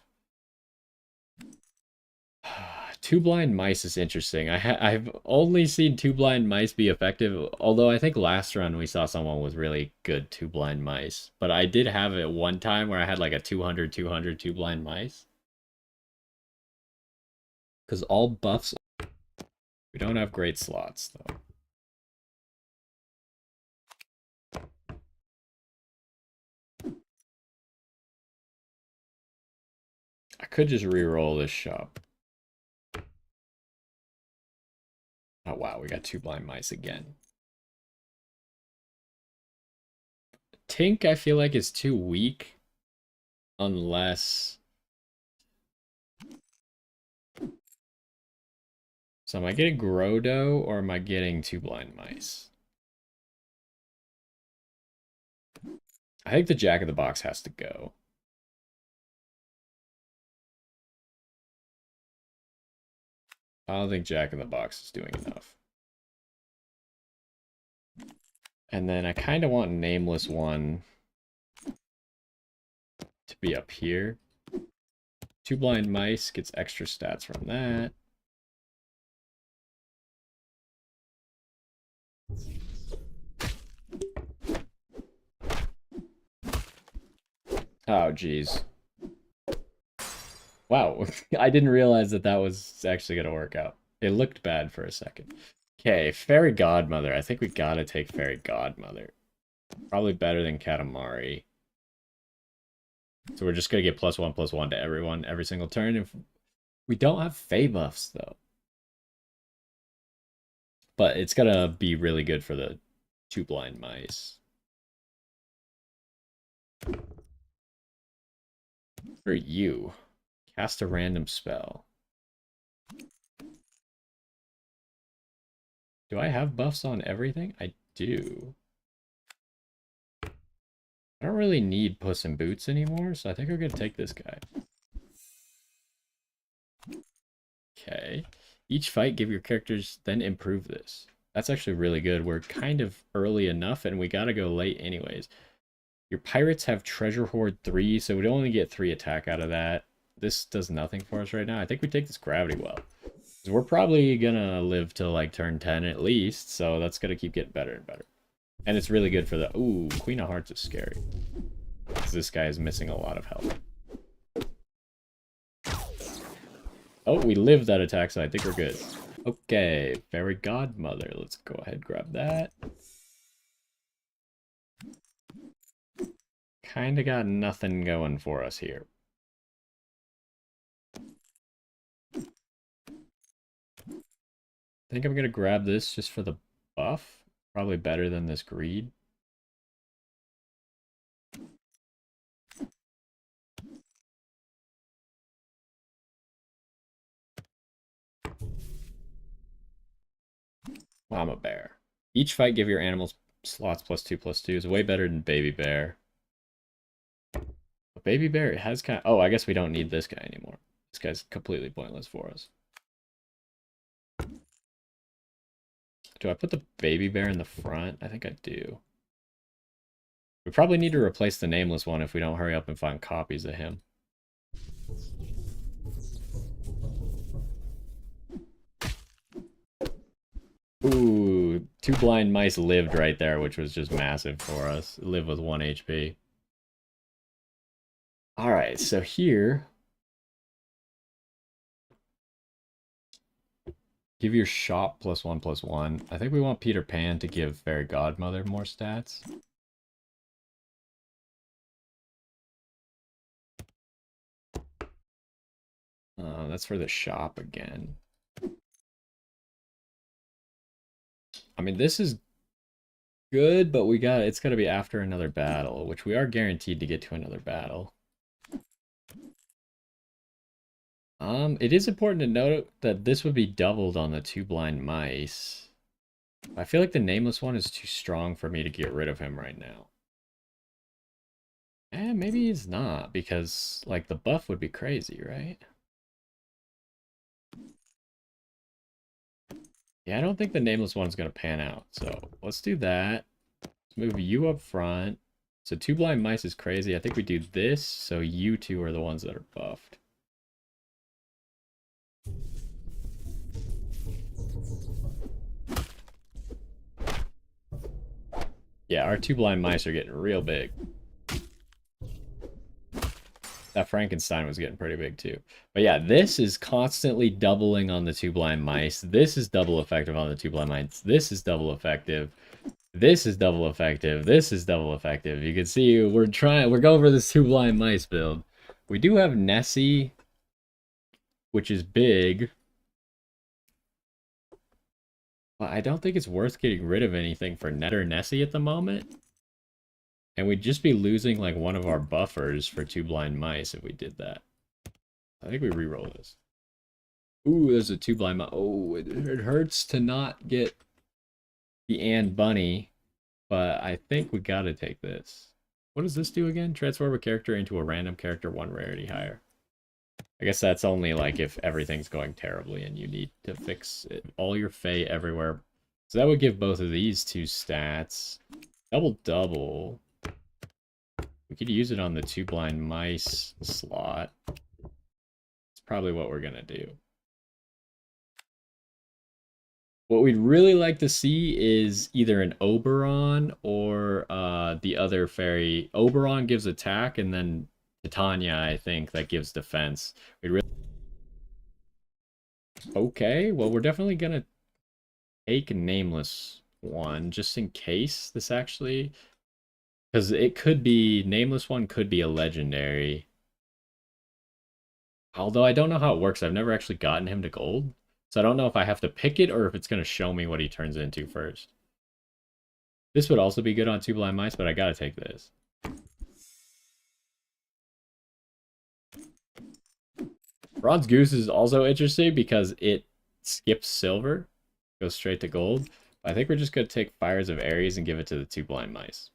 Speaker 1: Two Blind Mice is interesting. I've only seen Two Blind Mice be effective, although I think last run we saw someone with really good Two Blind Mice. But I did have it one time where I had like a 200, 200 Two Blind Mice. Because all buffs... We don't have great slots, though. I could just re-roll this shop. Oh, wow, we got Two Blind Mice again. Tink, I feel like, is too weak. Unless... So am I getting Grodo, or am I getting Two Blind Mice? I think the Jack in the Box has to go. I don't think Jack in the Box is doing enough. And then I kind of want Nameless One to be up here. Two Blind Mice gets extra stats from that. Oh, geez. Wow, I didn't realize that that was actually going to work out. It looked bad for a second. Okay, Fairy Godmother. I think we gotta take Fairy Godmother. Probably better than Katamari. So we're just gonna get +1/+1 to everyone every single turn. If we don't have Fey buffs, though. But it's gonna be really good for the Two Blind Mice. For you, cast a random spell. Do I have buffs on everything? I do. I don't really need Puss in Boots anymore, so I think we're gonna take this guy. Okay. Each fight, give your characters, then improve this. That's actually really good. We're kind of early enough, and we gotta go late anyways. Your pirates have Treasure Hoard 3, so we'd only get 3 attack out of that. This does nothing for us right now. I think we take this Gravity Well. We're probably gonna live till like turn 10 at least, so that's gonna keep getting better and better. And it's really good for the... Ooh, Queen of Hearts is scary. Because this guy is missing a lot of health. Oh, we lived that attack, so I think we're good. Okay, Fairy Godmother. Let's go ahead and grab that. kind of got nothing going for us here. I think I'm going to grab this just for the buff. Probably better than this greed. Mama bear. Each fight give your animals slots +2/+2 is way better than baby bear. But baby bear has kind of... Oh, I guess we don't need this guy anymore. This guy's completely pointless for us. Do I put the baby bear in the front? I think I do. We probably need to replace the nameless one if we don't hurry up and find copies of him. Ooh, 2 blind mice lived right there, which was just massive for us. Live with 1 HP. Alright, so here... Give your shop +1/+1. I think we want Peter Pan to give Fairy Godmother more stats. That's for the shop again. I mean, this is good, but it's got to be after another battle, which we are guaranteed to get to another battle. It is important to note that this would be doubled on the 2 blind mice. I feel like the nameless one is too strong for me to get rid of him right now. Maybe he's not, because, like, the buff would be crazy, right? Yeah, I don't think the nameless one's going to pan out, so let's do that. Let's move you up front. So 2 blind mice is crazy. I think we do this, so you two are the ones that are buffed. Yeah, our 2 blind mice are getting real big. That Frankenstein was getting pretty big too. But yeah, this is constantly doubling on the 2 blind mice. This is double effective on the 2 blind mice. This is double effective. This is double effective. This is double effective. You can see we're going for this 2 blind mice build. We do have Nessie, which is big. But I don't think it's worth getting rid of anything for Net or Nessie at the moment. And we'd just be losing like one of our buffers for 2 blind mice if we did that. I think we re-roll this. Ooh, there's a 2 blind mice. Oh, it hurts to not get the and bunny, but I think we gotta take this. What does this do again? Transform a character into a random character 1 rarity higher. I guess that's only like if everything's going terribly and you need to fix it. All your Fae everywhere. So that would give both of these 2 stats. Double. We could use it on the 2 blind mice slot. It's probably what we're gonna do. What we'd really like to see is either an Oberon or the other fairy. Oberon gives attack, and then Titania, I think, that gives defense. We'd really... Okay, well, we're definitely gonna take a nameless one, just in case this actually... Because it could be... Nameless one could be a legendary. Although I don't know how it works. I've never actually gotten him to gold. So I don't know if I have to pick it or if it's going to show me what he turns into first. This would also be good on 2 blind mice, but I gotta take this. Bronze Goose is also interesting because it skips silver, goes straight to gold. I think we're just going to take Fires of Ares and give it to the 2 blind mice.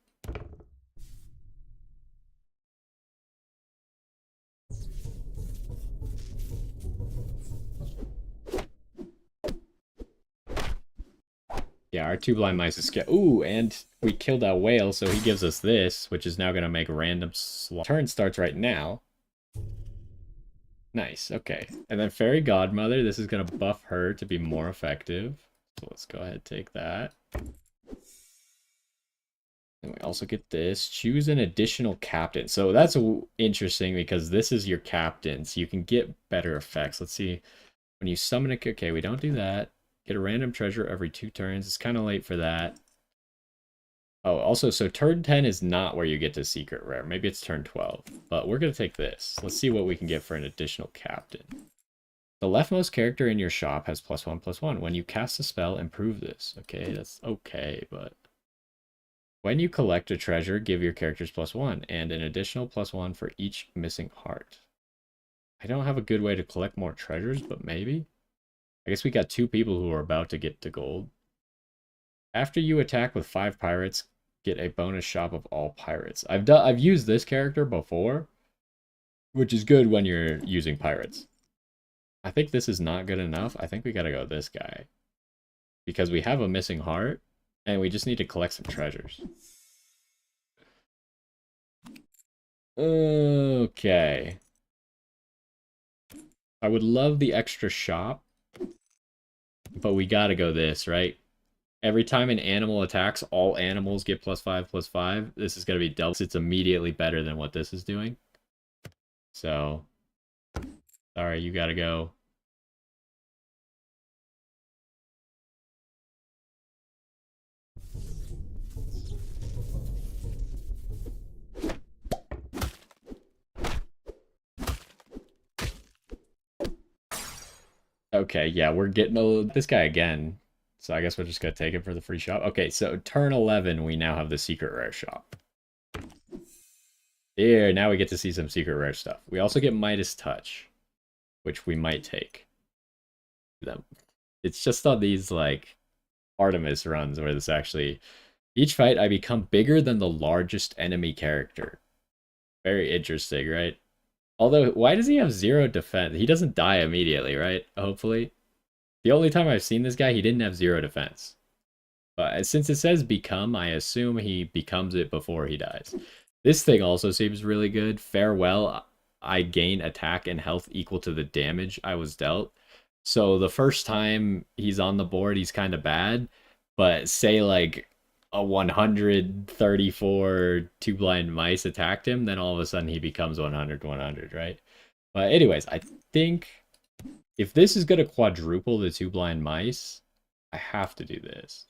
Speaker 1: Yeah, our 2 blind mice is scared. Ooh, and we killed that whale, so he gives us this, which is now going to make random slot. Turn starts right now. Nice, okay. And then Fairy Godmother, this is going to buff her to be more effective. So let's go ahead and take that. And we also get this. Choose an additional captain. So that's interesting because this is your captain, so you can get better effects. Let's see. When you summon a... Okay, we don't do that. Get a random treasure every 2 turns. It's kind of late for that. Oh, also, so turn 10 is not where you get to secret rare. Maybe it's turn 12. But we're going to take this. Let's see what we can get for an additional captain. The leftmost character in your shop has +1/+1. When you cast a spell, improve this. Okay, that's okay, but... When you collect a treasure, give your characters +1, and an additional +1 for each missing heart. I don't have a good way to collect more treasures, but maybe? I guess we got 2 people who are about to get to gold. After you attack with 5 pirates, get a bonus shop of all pirates. I've used this character before, which is good when you're using pirates. I think this is not good enough. I think we gotta go this guy. Because we have a missing heart, and we just need to collect some treasures. Okay. I would love the extra shop, but we gotta go this, right? Every time an animal attacks, all animals get +5/+5. This is gonna be double. It's immediately better than what this is doing. So, sorry, you gotta go. Okay, yeah, we're getting this guy again. So I guess we're just gonna take it for the free shop. Okay, so turn 11, we now have the secret rare shop. Here, now we get to see some secret rare stuff. We also get Midas Touch, which we might take. It's just on these, like, Artemis runs where this actually... Each fight, I become bigger than the largest enemy character. Very interesting, right? Although, why does he have 0 defense? He doesn't die immediately, right? Hopefully. The only time I've seen this guy, he didn't have 0 defense. But since it says become, I assume he becomes it before he dies. This thing also seems really good. Farewell, I gain attack and health equal to the damage I was dealt. So the first time he's on the board, he's kind of bad. But say like a 134 two blind mice attacked him, then all of a sudden he becomes 100, right? But anyways, I think if this is going to quadruple the two blind mice, I have to do this.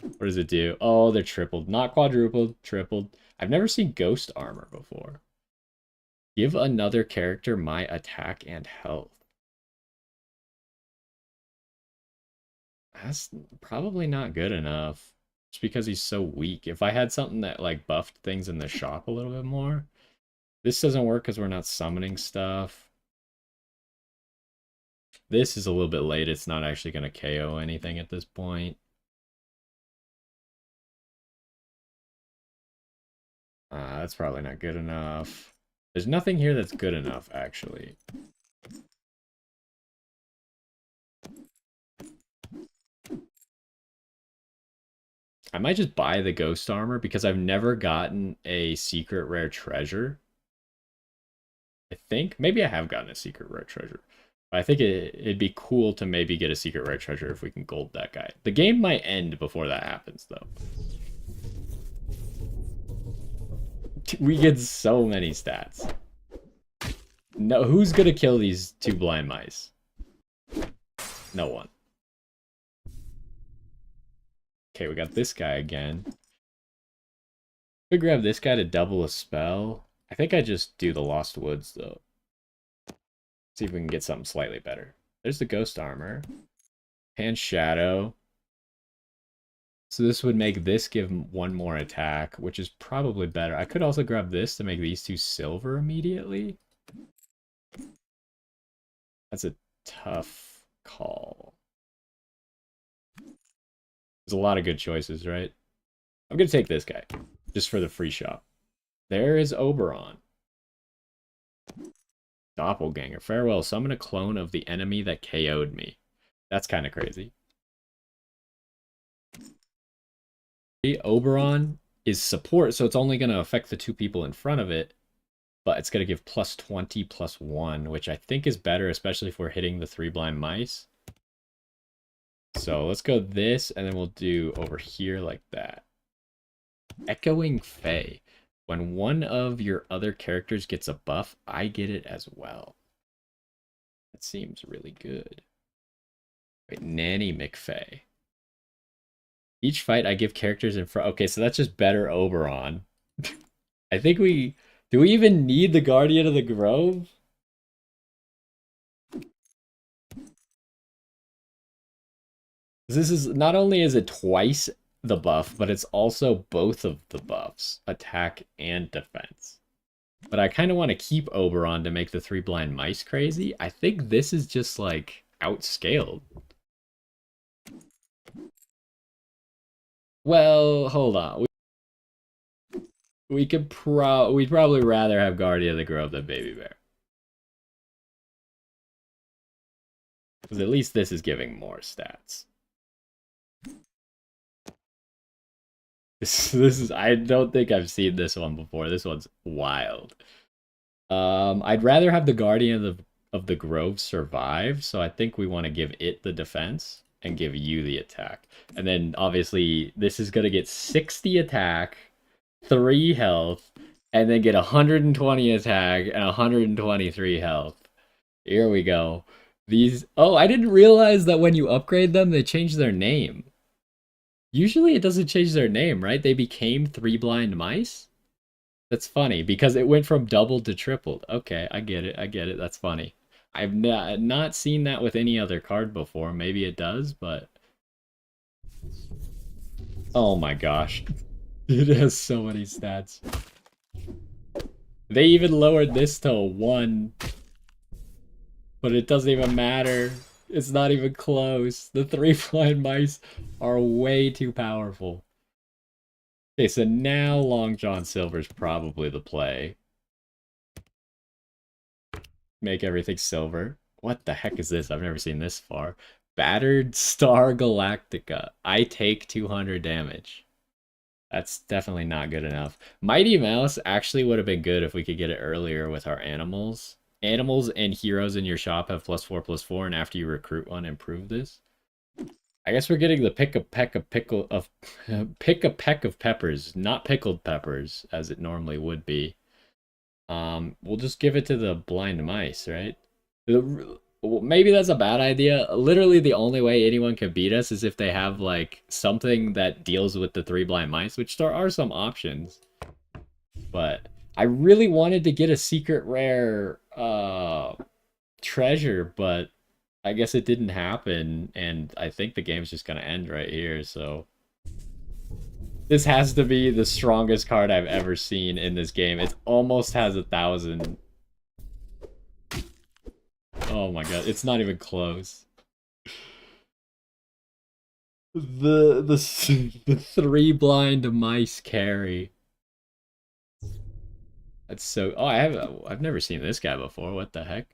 Speaker 1: What does it do? Oh, they're tripled. Not quadrupled, tripled. I've never seen ghost armor before. Give another character my attack and health. That's probably not good enough. Just because he's so weak. If I had something that like buffed things in the shop a little bit more. This doesn't work because we're not summoning stuff. This is a little bit late. It's not actually going to KO anything at this point. That's probably not good enough. There's nothing here that's good enough, actually. I might just buy the ghost armor because I've never gotten a secret rare treasure. I think. Maybe I have gotten a secret rare treasure. I think it'd be cool to maybe get a secret rare treasure if we can gold that guy. The game might end before that happens, though. We get so many stats. No, who's gonna kill these two blind mice? No one. Okay, we got this guy again. We grab this guy to double a spell. I think I just do the Lost Woods, though. See if we can get something slightly better. There's the ghost armor. Hand shadow. So this would make this give one more attack, which is probably better. I could also grab this to make these two silver immediately. That's a tough call. There's a lot of good choices, right? I'm going to take this guy, just for the free shop. There is Oberon. Doppelganger. Farewell, summon a clone of the enemy that KO'd me. That's kind of crazy. Oberon is support, so it's only going to affect the two people in front of it, but it's going to give +20/+1, which I think is better, especially if we're hitting the 3 blind mice. So let's go this, and then we'll do over here like that. Echoing Fae. When one of your other characters gets a buff, I get it as well. That seems really good. Wait, Nanny McFay. Each fight I give characters in front. Okay, so that's just better Oberon. I think we... Do we even need the Guardian of the Grove? This is... Not only is it twice the buff, but it's also both of the buffs. Attack and defense. But I kind of want to keep Oberon to make the 3 blind mice crazy. I think this is just, like, outscaled. Well, hold on. We'd probably rather have Guardian of the Grove than Baby Bear. Because at least this is giving more stats. This is, I don't think I've seen this one before. This one's wild. I'd rather have the Guardian of the Grove survive, so I think we want to give it the defense and give you the attack. And then obviously this is gonna get 60 attack, 3 health, and then get 120 attack and 123 health. Here we go. These... Oh, I didn't realize that when you upgrade them, they change their name. Usually it doesn't change their name, right? They became 3 blind mice? That's funny, because it went from doubled to tripled. Okay, I get it, that's funny. I've not seen that with any other card before. Maybe it does, but... Oh my gosh. It has so many stats. They even lowered this to 1. But it doesn't even matter. It's not even close. The 3 blind mice are way too powerful. Okay, so now Long John Silver's probably the play. Make everything silver. What the heck is this? I've never seen this far. Battered Star Galactica. I take 200 damage. That's definitely not good enough. Mighty Mouse actually would have been good if we could get it earlier with our animals. Animals and heroes in your shop have +4/+4, and after you recruit one, improve this. I guess we're getting the pick a peck of peppers, not pickled peppers, as it normally would be. We'll just give it to the blind mice, right? Maybe that's a bad idea. Literally the only way anyone can beat us is if they have, like, something that deals with the 3 blind mice, which there are some options. But I really wanted to get a secret rare treasure, but I guess it didn't happen, and I think the game's just gonna end right here, so... This has to be the strongest card I've ever seen in this game. It almost has 1,000. Oh my god, it's not even close. The 3 blind mice carry. That's so... Oh, I've never seen this guy before. What the heck?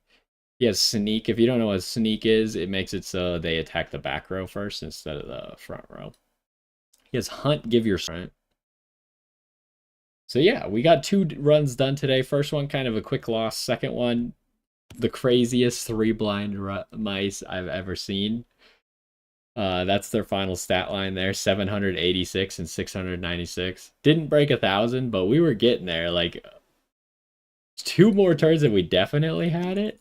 Speaker 1: He has sneak. If you don't know what sneak is, it makes it so they attack the back row first instead of the front row. He has hunt, give your front. So yeah, we got 2 runs done today. First one, kind of a quick loss. Second one, the craziest 3 blind mice I've ever seen. That's their final stat line there, 786 and 696. Didn't break 1,000, but we were getting there. Like, 2 more turns and we definitely had it.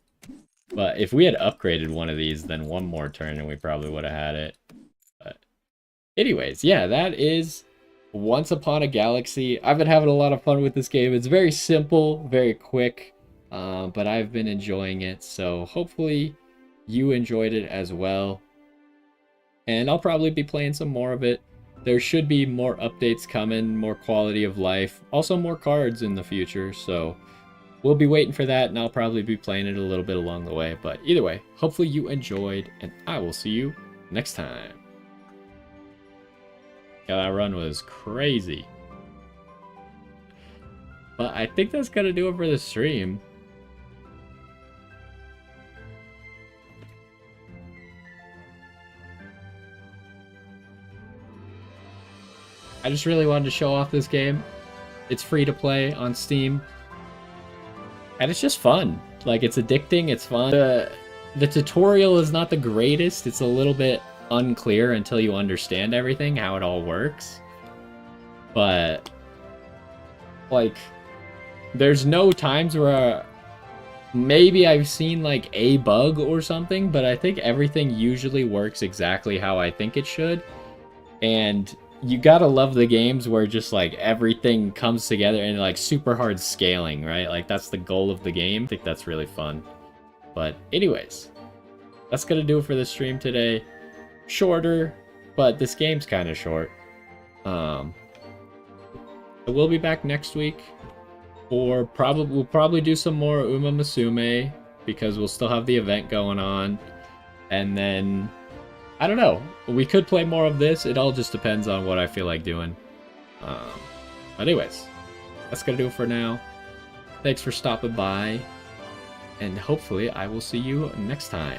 Speaker 1: But if we had upgraded one of these, then 1 more turn and we probably would have had it. But anyways, yeah, that is Once Upon a Galaxy. I've been having a lot of fun with this game. It's very simple, very quick, but I've been enjoying it. So hopefully you enjoyed it as well. And I'll probably be playing some more of it. There should be more updates coming, more quality of life, also more cards in the future. So we'll be waiting for that, and I'll probably be playing it a little bit along the way. But either way, hopefully you enjoyed, and I will see you next time. Yeah, that run was crazy. But I think that's gonna do it for the stream. I just really wanted to show off this game. It's free to play on Steam. And it's just fun. Like, it's addicting, it's fun. The tutorial is not the greatest. It's a little bit unclear until you understand everything, how it all works. But, like, there's no times where maybe I've seen, like, a bug or something, but I think everything usually works exactly how I think it should. And you gotta love the games where just like everything comes together and like super hard scaling, right? Like that's the goal of the game. I think that's really fun. But anyways, that's gonna do it for this stream today. Shorter, but this game's kind of short. We'll be back next week, or we'll probably do some more Uma Musume because we'll still have the event going on, and then I don't know. We could play more of this. It all just depends on what I feel like doing. But anyways, that's gonna do it for now. Thanks for stopping by, and hopefully I will see you next time.